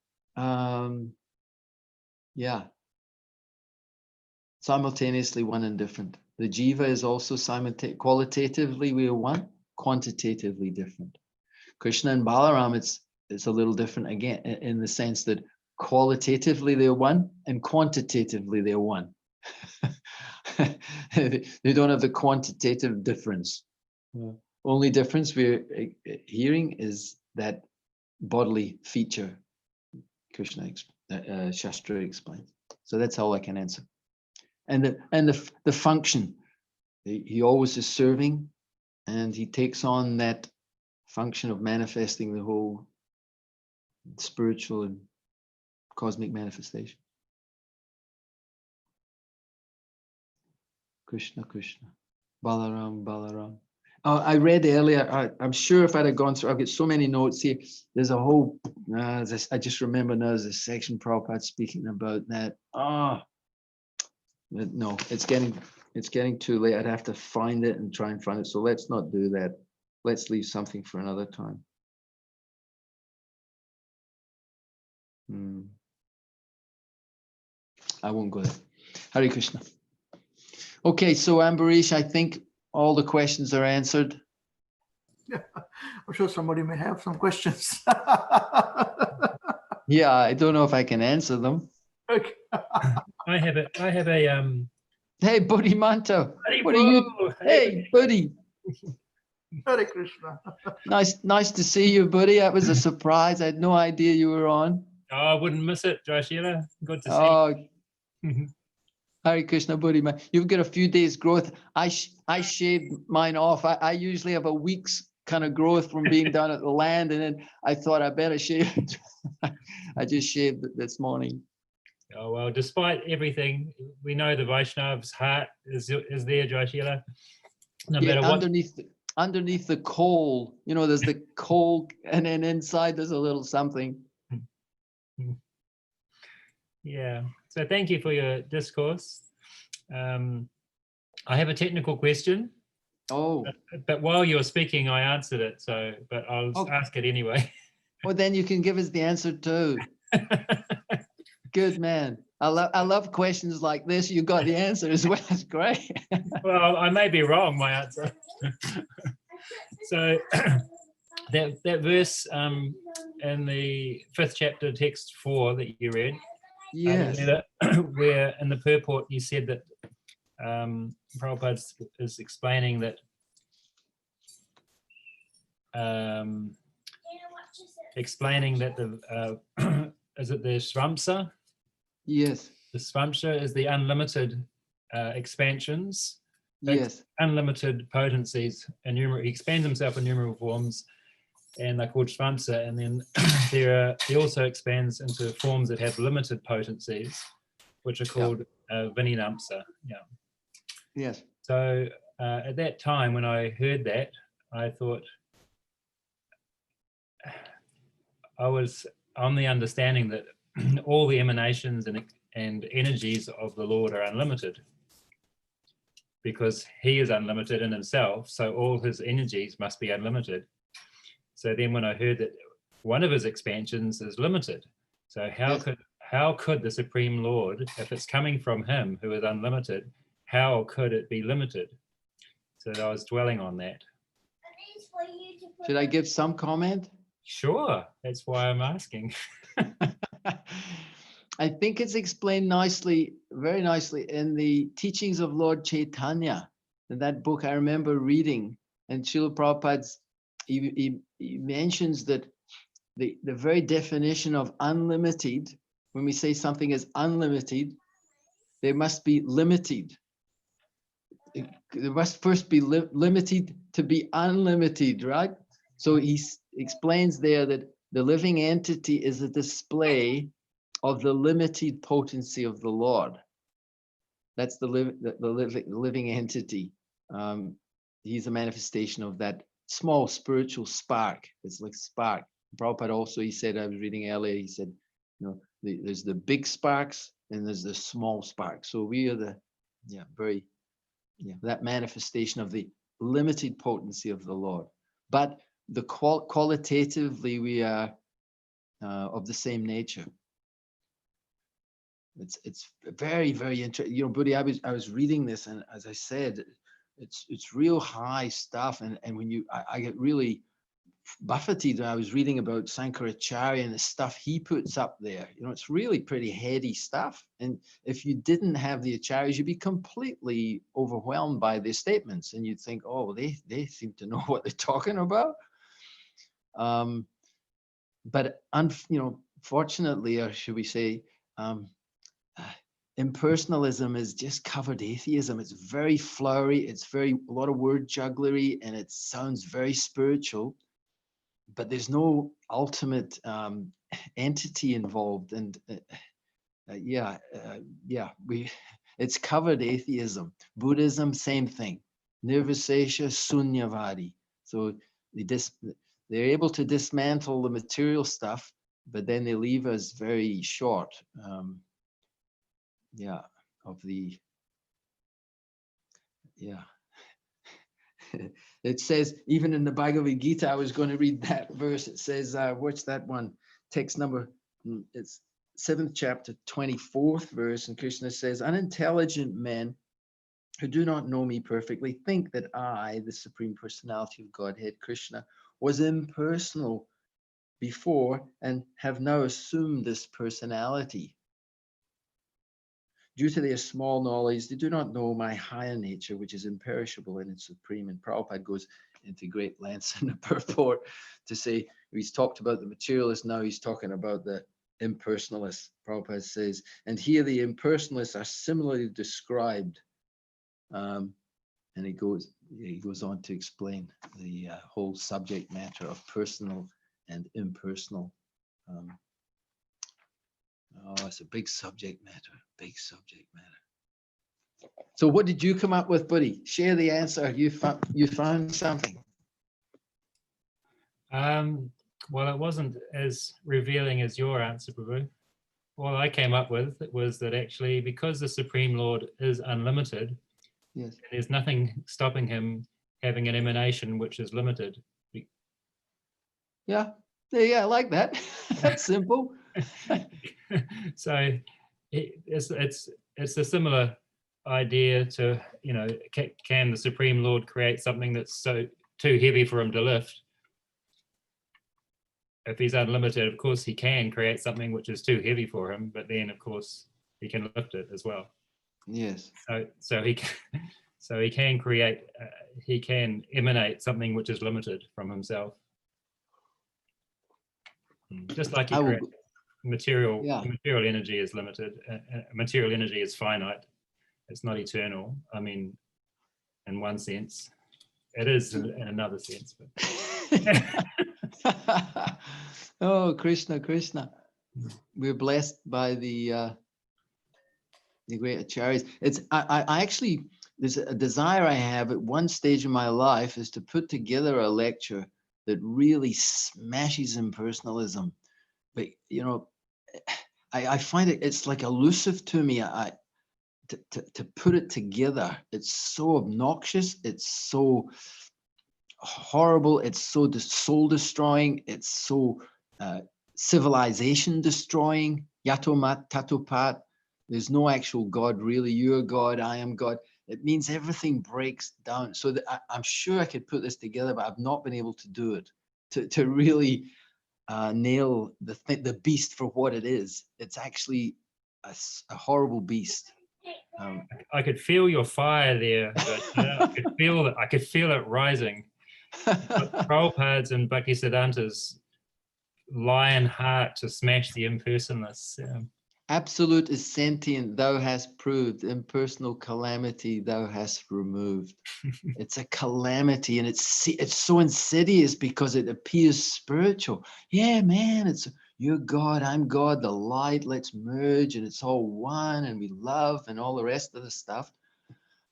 simultaneously one and different. The jiva is also qualitatively we are one, quantitatively different. Krishna and Balaram, it's a little different again in the sense that qualitatively they're one and quantitatively they're one. They don't have the quantitative difference. Only difference we're hearing is that bodily feature Krishna Shastra explains. So that's all I can answer. And the function, he always is serving, and he takes on that function of manifesting the whole spiritual and cosmic manifestation. Krishna, Krishna, Balaram, Balaram. I read earlier, I'm sure if I'd have gone through, I've got so many notes here. There's a whole, I just remember now there's a section Prabhupada speaking about that. No, it's getting too late. I'd have to find it and try and find it. So let's not do that. Let's leave something for another time. I won't go there. Hare Krishna. Okay, so Ambarish, I think all the questions are answered. Yeah, I'm sure somebody may have some questions. Yeah, I don't know if I can answer them. Okay. I have a Hey, Buddy Manto. Hey, What are you? bro. Hey, Buddy. Hare Krishna. Nice to see you, buddy. That was a surprise. I had no idea you were on. Oh, I wouldn't miss it, Jai Sila. Good to see Oh, you. Hare Krishna, buddy, man. You've got a few days growth. I shaved mine off. I usually have a week's kind of growth from being down at the land, and then I thought I better shave it. I just shaved it this morning. Oh, well, despite everything, we know the Vaishnav's heart is there, Jai Sila. No matter what. Underneath the coal, you know, there's the coal, and then inside there's a little something. Yeah. So thank you for your discourse. I have a technical question. Oh. But while you were speaking, I answered it. So, but I'll ask it anyway. Well, then you can give us the answer too. Good man. I love questions like this. You got the answer as well. That's great. Well, I may be wrong, my answer. So that verse in the 5th chapter, text 4 that you read, Yes. where in the purport you said that Prabhupada is explaining that the is it the Svamsa? Yes. The Svamsa is the unlimited expansions. Yes. Unlimited potencies, he expands himself in numerable forms, and they're called Svamsa. And then he also expands into forms that have limited potencies, which are called Vinayamsa. Yeah. Yes. So at that time, when I heard that, I thought I was on the understanding that all the emanations and energies of the Lord are unlimited, because he is unlimited in himself, so all his energies must be unlimited. So then when I heard that one of his expansions is limited, so how could the Supreme Lord, if it's coming from him who is unlimited, how could it be limited? So I was dwelling on that. Should I give some comment? Sure, that's why I'm asking. I think it's explained nicely, very nicely, in the teachings of Lord Chaitanya. In that book, I remember reading, and Srila Prabhupada's, he mentions that the very definition of unlimited, when we say something is unlimited, they must be limited. There must first be limited to be unlimited, right? So he explains there that the living entity is a display of the limited potency of the Lord. That's the living entity. He's a manifestation of that small spiritual spark. It's like spark. Prabhupada also, he said, I was reading earlier, he said, you know, there's the big sparks and there's the small sparks. So we are that manifestation of the limited potency of the Lord. But the qualitatively, we are of the same nature. It's very, very interesting. You know, Buddy, I was reading this, and as I said, it's real high stuff. And when I get really buffeted when I was reading about Sankaracharya and the stuff he puts up there. You know, it's really pretty heady stuff. And if you didn't have the acharyas, you'd be completely overwhelmed by their statements, and you'd think, oh, they seem to know what they're talking about. But fortunately, or should we say, impersonalism is just covered atheism. It's very flowery. It's a lot of word jugglery, and it sounds very spiritual. But there's no ultimate entity involved, and it's covered atheism. Buddhism, same thing. Nirvisesha Sunyavadi. So they're able to dismantle the material stuff, but then they leave us very short. It says, even in the Bhagavad Gita, I was going to read that verse. It says, what's that one? Text number it's 7th chapter, 24th verse, and Krishna says, unintelligent men who do not know me perfectly think that I, the Supreme Personality of Godhead, Krishna, was impersonal before and have now assumed this personality. Due to their small knowledge, they do not know my higher nature, which is imperishable and it's supreme. And Prabhupada goes into great lengths in the purport to say, he's talked about the materialist, now he's talking about the impersonalists. Prabhupada says, and here the impersonalists are similarly described. And he goes on to explain the whole subject matter of personal and impersonal. It's a big subject matter, So what did you come up with, buddy? Share the answer. You found something. Well, it wasn't as revealing as your answer, Prabhu. All I came up with was that actually, because the Supreme Lord is unlimited, Yes. there's nothing stopping him having an emanation which is limited. Yeah, I like that. That's simple. So it's a similar idea to, can the Supreme Lord create something that's so too heavy for him to lift? If he's unlimited, of course he can create something which is too heavy for him, but then of course he can lift it as well. Yes. So he can create, he can emanate something which is limited from himself. Just like he creates material energy is limited. Material energy is finite. It's not eternal. I mean, in one sense, it is in another sense. But. Oh, Krishna. We're blessed by the great acharyas. I actually, there's a desire I have at one stage in my life is to put together a lecture that really smashes impersonalism. But I find it's like elusive to me. To put it together, it's so obnoxious, it's so horrible, it's so soul destroying, it's so civilization destroying. Yatomat tatopat. There's no actual God really. You're God, I am God. It means everything breaks down. So that I'm sure I could put this together, but I've not been able to do it. To really nail the beast for what it is. It's actually a horrible beast. I could feel your fire there. But, I could feel it rising. But Prabhupada's and Bhaktisiddhanta's lion heart to smash the impersonalists. Absolute is sentient, thou hast proved. Impersonal calamity, thou hast removed. It's a calamity, and it's so insidious because it appears spiritual. Yeah, man, you're God, I'm God, the light, let's merge, and it's all one, and we love, and all the rest of the stuff.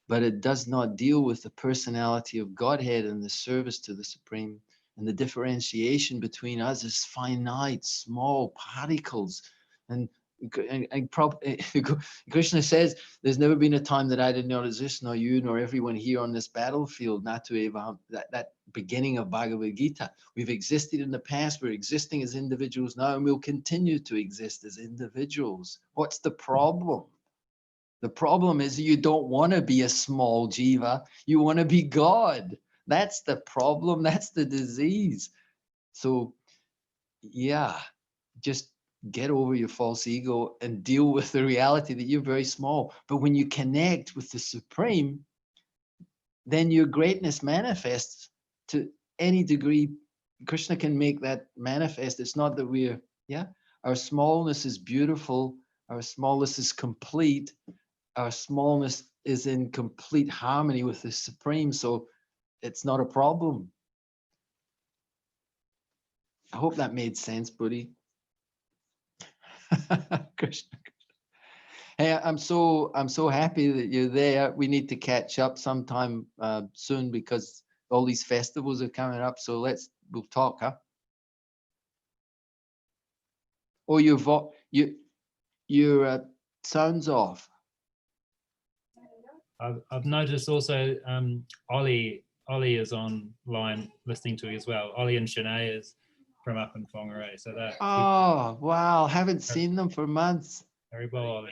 But it does not deal with the personality of Godhead and the service to the Supreme. And the differentiation between us is finite, small particles. And Krishna says, there's never been a time that I did not exist, nor you, nor everyone here on this battlefield, that beginning of Bhagavad Gita. We've existed in the past, we're existing as individuals now, and we'll continue to exist as individuals. What's the problem? The problem is you don't want to be a small jiva, you want to be God. That's the problem, that's the disease. So yeah, just get over your false ego and deal with the reality that you're very small. But when you connect with the Supreme, then your greatness manifests to any degree. Krishna can make that manifest. It's not that our smallness is beautiful, our smallness is complete, our smallness is in complete harmony with the Supreme, so it's not a problem. I hope that made sense, buddy. Krishna. Hey, I'm so happy that you're there. We need to catch up sometime soon because all these festivals are coming up. So we'll talk, huh? Oh, your sound's off. I've noticed also Ollie is online listening to you as well. Ollie and Shanae is from up in Whangarei. So that Oh, wow. Haven't seen them for months. Hare Bol.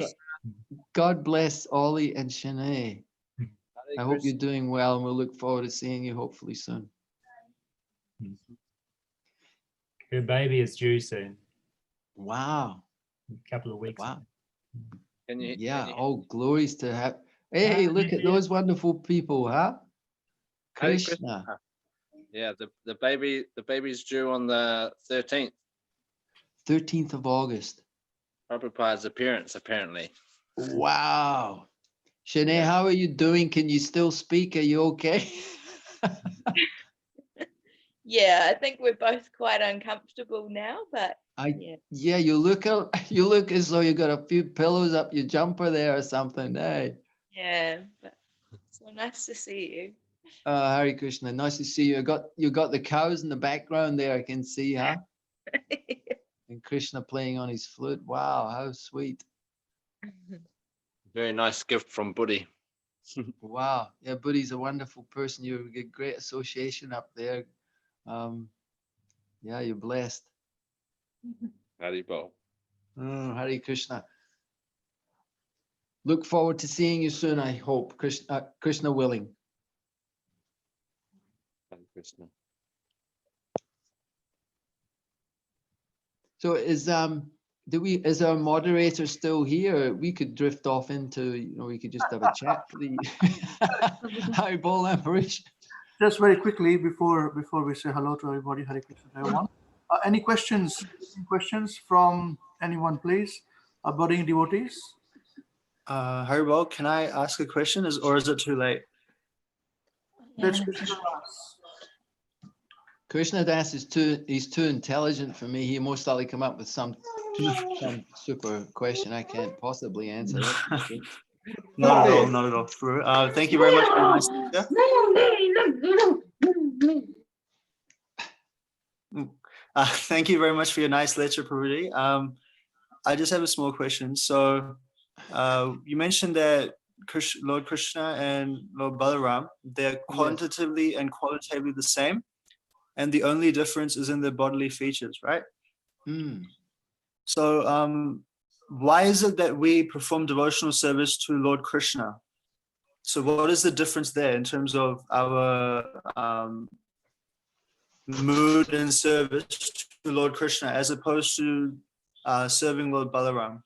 God bless Ollie and Shanae. Hare I hope you're Krishna. doing well, and we'll look forward to seeing you hopefully soon. Her baby is due soon, Wow. a couple of weeks. Wow. Can you? Yeah. Can you, Oh, glories to have. Hey, look at those wonderful people, huh? Hare Krishna. Yeah, the baby's due on the 13th. 13th of August. Prabhupada's appearance, apparently. Wow. Shanae, Yeah. how are you doing? Can you still speak? Are you okay? Yeah, I think we're both quite uncomfortable now, but yeah. Yeah, you look as though you got a few pillows up your jumper there or something. Hey. Yeah, but so nice to see you. Hare Krishna, nice to see you. You got the cows in the background there, I can see, huh? And Krishna playing on his flute. Wow, how sweet. Very nice gift from Buddhi. Wow. Yeah, Buddy's a wonderful person. You get great association up there. Yeah, you're blessed. Haribol. Hare Krishna. Look forward to seeing you soon, I hope. Krishna willing. Hare Krishna. So is our moderator still here? We could drift off into, we could just have a chat for the Hare Bol Ambarish. Just very quickly before we say hello to everybody, Hare Krishna to everyone. Any questions? Questions from anyone, please? Budding devotees. Hare Bol, can I ask a question, or is it too late? Let's Krishna Das. Krishna Das he's too intelligent for me. He most likely come up with some super question I can't possibly answer. That's for sure. Not at all, not at all. Thank you very much for your nice lecture. Thank you very much for your nice lecture, Prabhuji. I just have a small question. So you mentioned that Lord Krishna and Lord Balaram, they're quantitatively and qualitatively the same, and the only difference is in their bodily features, right? So why is it that we perform devotional service to Lord Krishna? So what is the difference there in terms of our mood and service to Lord Krishna as opposed to serving Lord Balaram?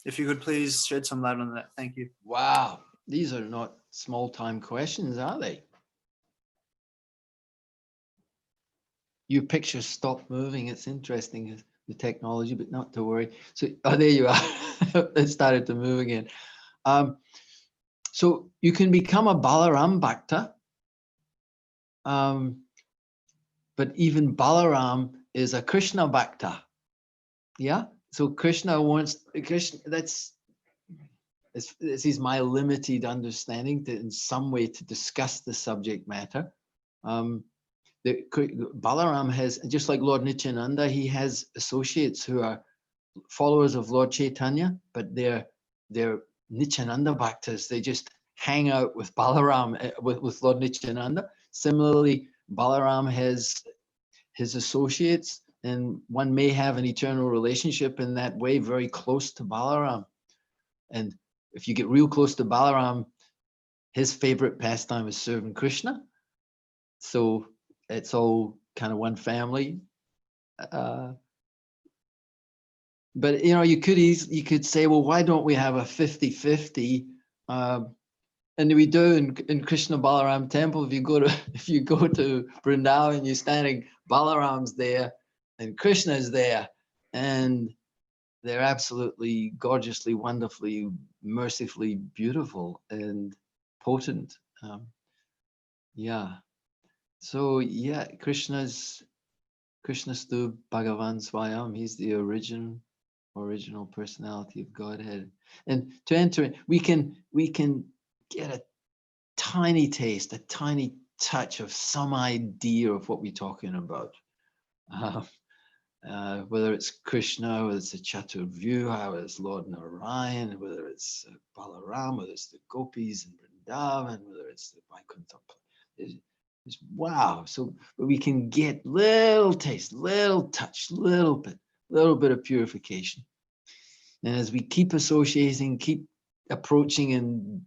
If you could please shed some light on that. Thank you. Wow, these are not small time questions, are they? Your pictures stopped moving. It's interesting, the technology, but not to worry. So, there you are. It started to move again. So you can become a Balaram Bhakta. But even Balaram is a Krishna Bhakta. Yeah. So Krishna, this is my limited understanding in some way to discuss the subject matter. Balaram has, just like Lord Nityananda, he has associates who are followers of Lord Chaitanya, but they're Nityananda Bhaktas. They just hang out with Balaram, with Lord Nityananda. Similarly, Balaram has his associates, and one may have an eternal relationship in that way, very close to Balaram. And if you get real close to Balaram, his favorite pastime is serving Krishna. So it's all kind of one family. But you could say, well, why don't we have a 50-50? And we do in Krishna Balaram temple. If you go to Vrindavan, you're standing, Balaram's there and Krishna's there, and they're absolutely gorgeously, wonderfully, mercifully beautiful and potent. Yeah. So yeah, Krishna's Stu Bhagavan Swayam. He's the original personality of Godhead. And to enter it, we can get a tiny taste, a tiny touch of some idea of what we're talking about. Whether it's Krishna, whether it's the Chaturvyuha, whether it's Lord Narayan, whether it's Balaram, whether it's the gopis in Vrindavan, whether it's the Vaikuntha. Just wow. So we can get little taste, little touch, little bit of purification. And as we keep associating, keep approaching and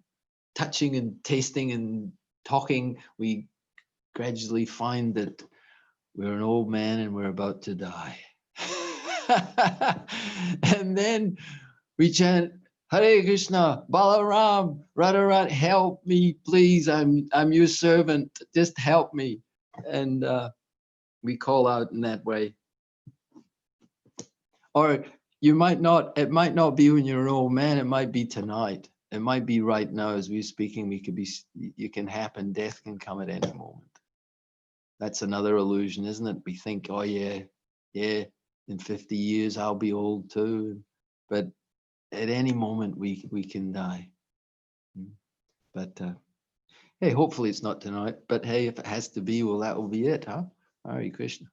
touching and tasting and talking, we gradually find that we're an old man and we're about to die. And then we chant, Hare Krishna, Balaram, Radharat, help me, please. I'm your servant. Just help me. And we call out in that way. Or you might not, it might not be when you're an old man, it might be tonight. It might be right now as we're speaking, it can happen, death can come at any moment. That's another illusion, isn't it? We think, oh yeah, in 50 years I'll be old too. But at any moment we can die. But hey, hopefully it's not tonight. But hey, if it has to be, well, that will be it, huh? Hare Krishna.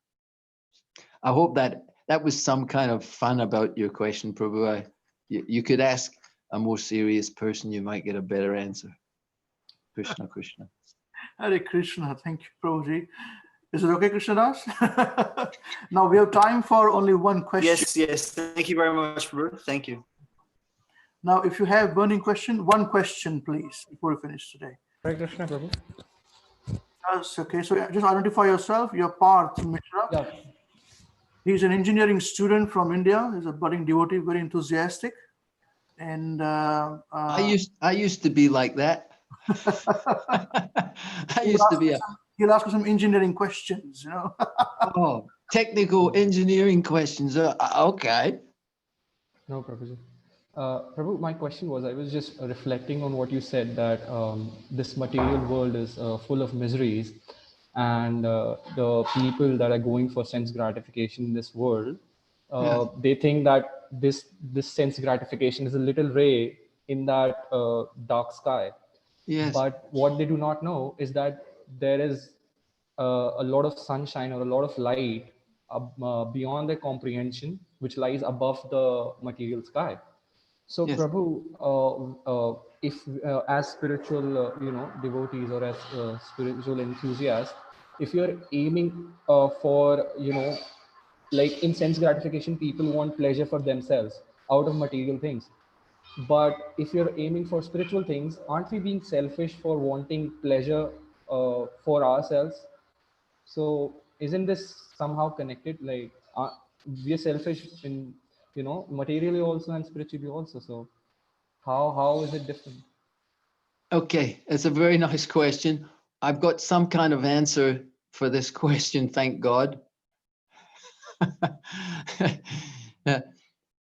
I hope that was some kind of fun about your question, Prabhu. You could ask a more serious person, you might get a better answer. Krishna, Krishna. Hare Krishna. Thank you, Prabhuji. Is it okay, Krishnadas? Now we have time for only one question. Yes. Thank you very much, Prabhu. Thank you. Now, if you have burning question, one question, please, before we finish today. Hare Krishna, Prabhu. That's okay. So just identify yourself. You're Parth Mishra. Yeah. He's an engineering student from India. He's a budding devotee, very enthusiastic. And I used to be like that. I used to be he'll ask you some engineering questions, you know. oh, technical engineering questions. Okay. No, Prabhuji. Prabhu, my question was, I was just reflecting on what you said, that this material world is full of miseries, and the people that are going for sense gratification in this world, they think that this sense gratification is a little ray in that dark sky. Yes. But what they do not know is that there is a lot of sunshine or a lot of light beyond their comprehension, which lies above the material sky. So, Yes. Prabhu, if as spiritual, devotees or as spiritual enthusiasts, if you're aiming for, like in sense gratification, people want pleasure for themselves out of material things. But if you're aiming for spiritual things, aren't we being selfish for wanting pleasure for ourselves? So isn't this somehow connected? Like we are selfish in, materially also and spiritually also. So how is it different? Okay, it's a very nice question. I've got some kind of answer for this question, thank God.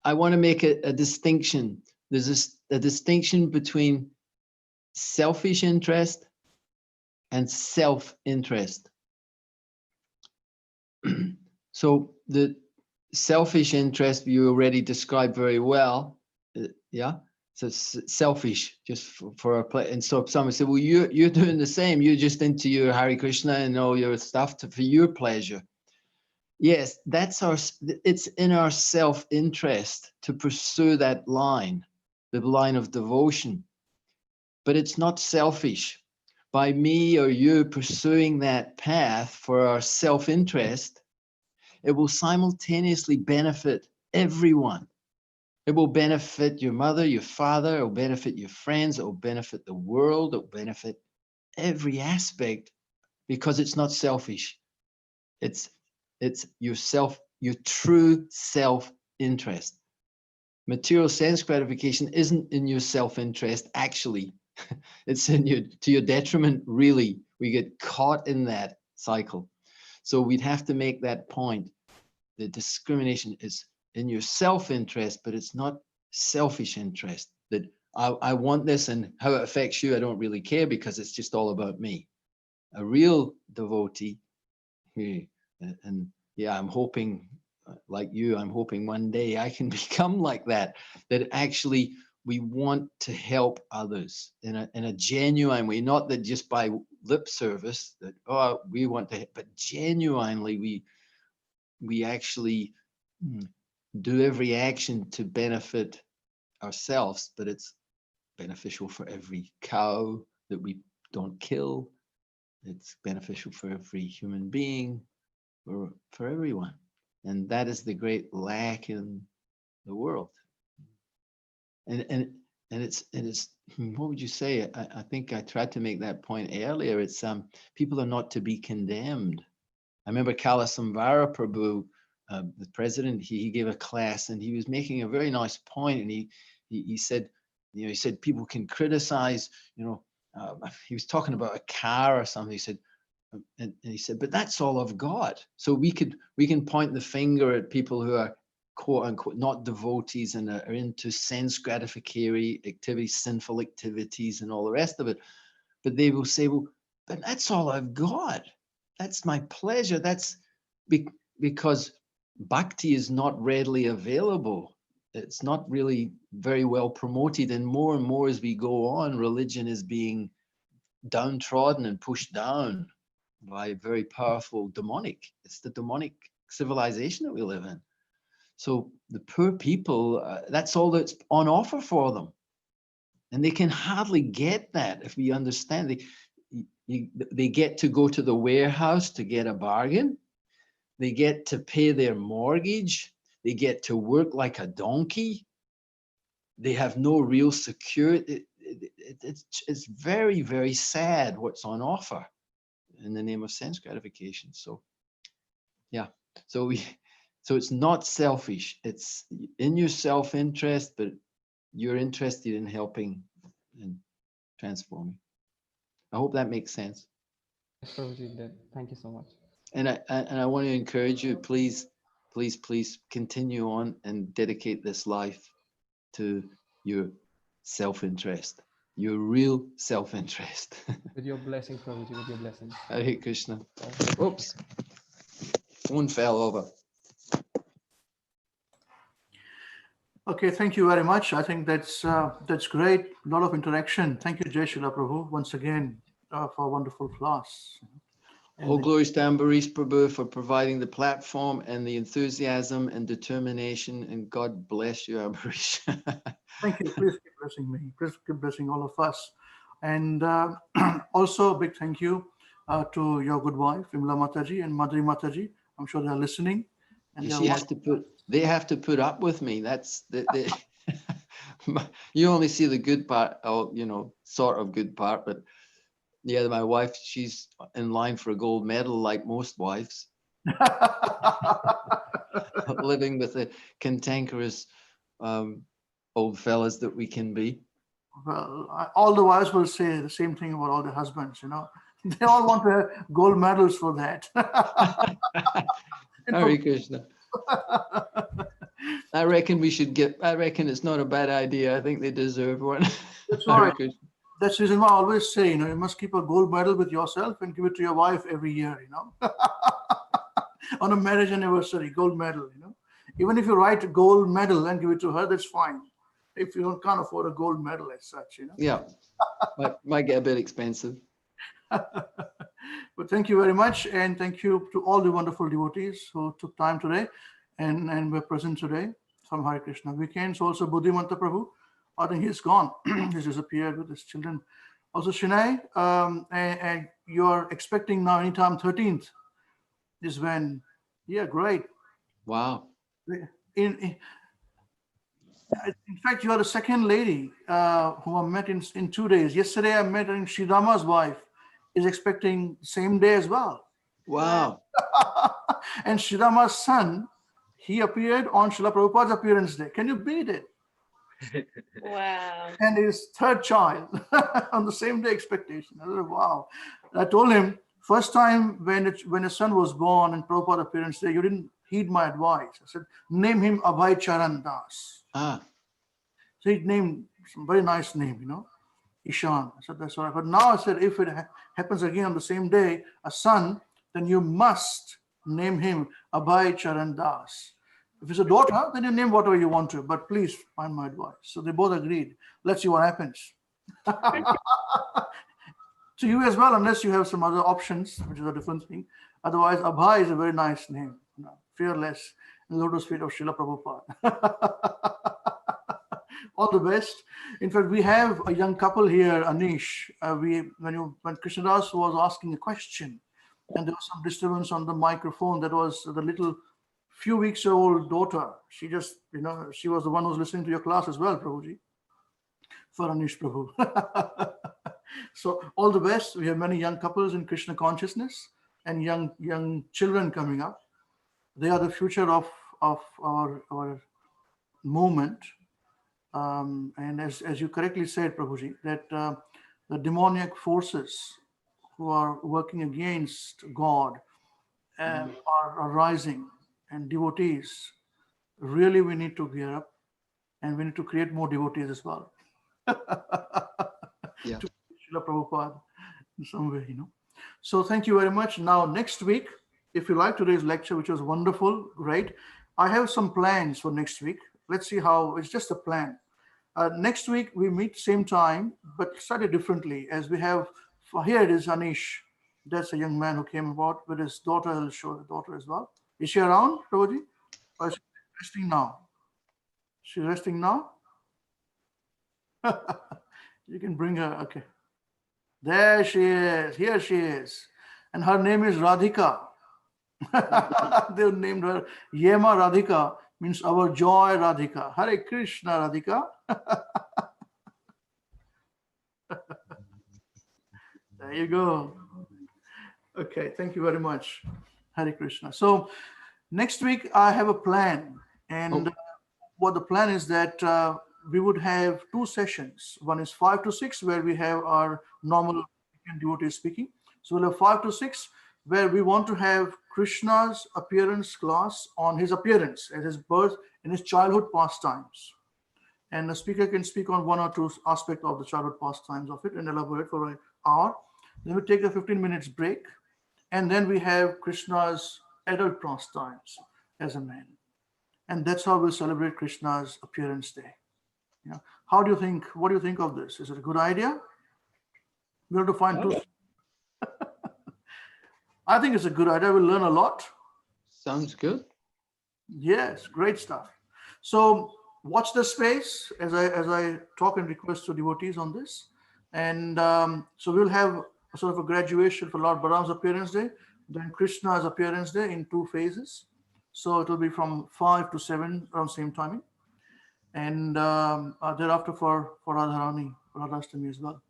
I want to make a distinction. There's a distinction between selfish interest and self-interest. So the selfish interest you already described very well. Yeah. So it's selfish, just for our play. And so if someone said, well, you're doing the same. You're just into your Hare Krishna and all your stuff for your pleasure. Yes, it's in our self-interest to pursue that line, the line of devotion. But it's not selfish. By me or you pursuing that path for our self-interest, it will simultaneously benefit everyone. It will benefit your mother, your father, it will benefit your friends, it will benefit the world, it will benefit every aspect, because it's not selfish. It's your true self-interest. Material sense gratification isn't in your self-interest, actually. It's to your detriment, really. We get caught in that cycle. So we'd have to make that point. The discrimination is in your self-interest, but it's not selfish interest. That I want this, and how it affects you, I don't really care, because it's just all about me. A real devotee, and yeah, I'm hoping, like you, I'm hoping one day I can become like that. That actually we want to help others in a genuine way, not that just by lip service. That we want to, but genuinely we actually do every action to benefit ourselves, but it's beneficial for every cow that we don't kill, It's beneficial for every human being, for everyone. And that is the great lack in the world. And it's what would you say? I think I tried to make that point earlier. It's people are not to be condemned. I remember Kalasamvara Prabhu, the president, he gave a class and he was making a very nice point, and he said, he said people can criticize, he was talking about a car or something. He said, and he said, but that's all of God. So we can point the finger at people who are quote unquote not devotees and are into sense gratificatory activities, sinful activities, and all the rest of it. But they will say, well, but that's all of God. That's my pleasure. That's because bhakti is not readily available. It's not really very well promoted. And more as we go on, religion is being downtrodden and pushed down by very powerful demonic. It's the demonic civilization that we live in. So the poor people, that's all that's on offer for them. And they can hardly get that if we understand. They get to go to the warehouse to get a bargain. They get to pay their mortgage. They get to work like a donkey. They have no real security. It's very, very sad what's on offer in the name of sense gratification. So, yeah. So it's not selfish. It's in your self-interest, but you're interested in helping and transforming. I hope that makes sense. Yes, Prabhuji, that. Thank you so much. And I want to encourage you, please continue on and dedicate this life to your self-interest, your real self-interest. With your blessing, Prabhuji, with your blessing. Hare Krishna. Oops, phone fell over. Okay, thank you very much. I think that's great. A lot of interaction. Thank you, Jai Srila Prabhu, once again for a wonderful class. All glories to Ambarish Prabhu for providing the platform and the enthusiasm and determination. And God bless you, Ambarish. Thank you. Please keep blessing me. Please keep blessing all of us. And also a big thank you to your good wife, Vimla Mataji and Madhuri Mataji. I'm sure they're listening. And they have to put up with me. That's you only see the good part, sort of good part, but yeah, my wife, she's in line for a gold medal like most wives. Living with the cantankerous old fellas that we can be. Well, all the wives will say the same thing about all the husbands, They all want to have gold medals for that. Hare Krishna. I reckon it's not a bad idea. I think they deserve one. That's right. That's the reason why I always say, you must keep a gold medal with yourself and give it to your wife every year, On a marriage anniversary, gold medal, Even if you write a gold medal and give it to her, that's fine. If you can't afford a gold medal as such, Yeah, might get a bit expensive. But thank you very much. And thank you to all the wonderful devotees who took time today and were present today from Hare Krishna WECAN. So also Buddhimanta Prabhu, I think he's gone. He's disappeared with his children. Also Shinai, and you're expecting now anytime 13th is when, yeah, great. Wow. In fact, you are the second lady who I met in 2 days. Yesterday I met Sri Rama's wife is expecting same day as well. Wow. And Sri Rama's son, he appeared on Srila Prabhupada's appearance day. Can you beat it? Wow. And his third child on the same day expectation. I said, wow. I told him, first time when his son was born and Prabhupada appearance day, you didn't heed my advice. I said, name him Abhay Charan Das. Ah. So he named some very nice name, Ishan. I said, that's all right. But now I said, if it happens again on the same day, a son, then you must name him Abhay Charan Das. If it's a daughter, then you name whatever you want to, but please find my advice. So they both agreed. Let's see what happens. To you as well, unless you have some other options, which is a different thing. Otherwise, Abhay is a very nice name, fearless, in lotus feet of Srila Prabhupada. All the best. In fact, we have a young couple here, Anish. When Krishnadas was asking a question, and there was some disturbance on the microphone, that was the little few weeks old daughter. She just, she was the one who was listening to your class as well, Prabhuji, for Anish Prabhu. So all the best. We have many young couples in Krishna consciousness and young children coming up. They are the future of our movement. And as you correctly said, Prabhuji, that the demoniac forces who are working against God are rising, and devotees, really we need to gear up, and we need to create more devotees as well. Yeah. To Srila Prabhupada in some way, So thank you very much. Now, next week, if you like today's lecture, which was wonderful, great. I have some plans for next week. Let's see how, it's just a plan. Next week, we meet same time, but slightly differently, as we have, here it is Anish. That's a young man who came about with his daughter. I'll show the daughter as well. Is she around, Prabhuji? Or is she resting now? She's resting now? You can bring her, okay. There she is, here she is. And her name is Radhika. They named her Yema Radhika, means our joy Radhika. Hare Krishna Radhika. There you go. Okay, thank you very much. Hare Krishna. So next week I have a plan, and what the plan is that we would have 2 sessions. One is 5 to 6, where we have our normal devotees speaking. So we'll have 5 to 6, where we want to have Krishna's appearance class on his appearance at his birth and his childhood pastimes. And the speaker can speak on 1 or 2 aspects of the childhood pastimes of it and elaborate for an hour. Then we take a 15 minutes break. And then we have Krishna's adult pastimes as a man. And that's how we'll celebrate Krishna's appearance day. What do you think of this? Is it a good idea? We have to find 2. I think it's a good idea. We'll learn a lot. Sounds good. Yes, great stuff. So watch the space as I talk and request to devotees on this. And so we'll have a sort of a graduation for Lord Balaram's appearance day, then Krishna's appearance day in 2 phases. So it will be from 5 to 7 around same timing. And thereafter for Radharani, for Radhastami as well.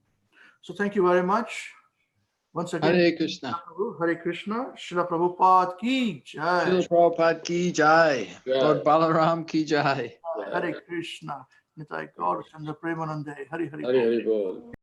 So thank you very much. Once again, Hare Krishna. Hare Krishna, Srila Prabhupada ki Jai. Srila Prabhupada ki Jai. Lord Balaram ki Jai. Hare Krishna. Nitai Gaur Chandra Premanande. Hare Hare. Hare Hare Bol.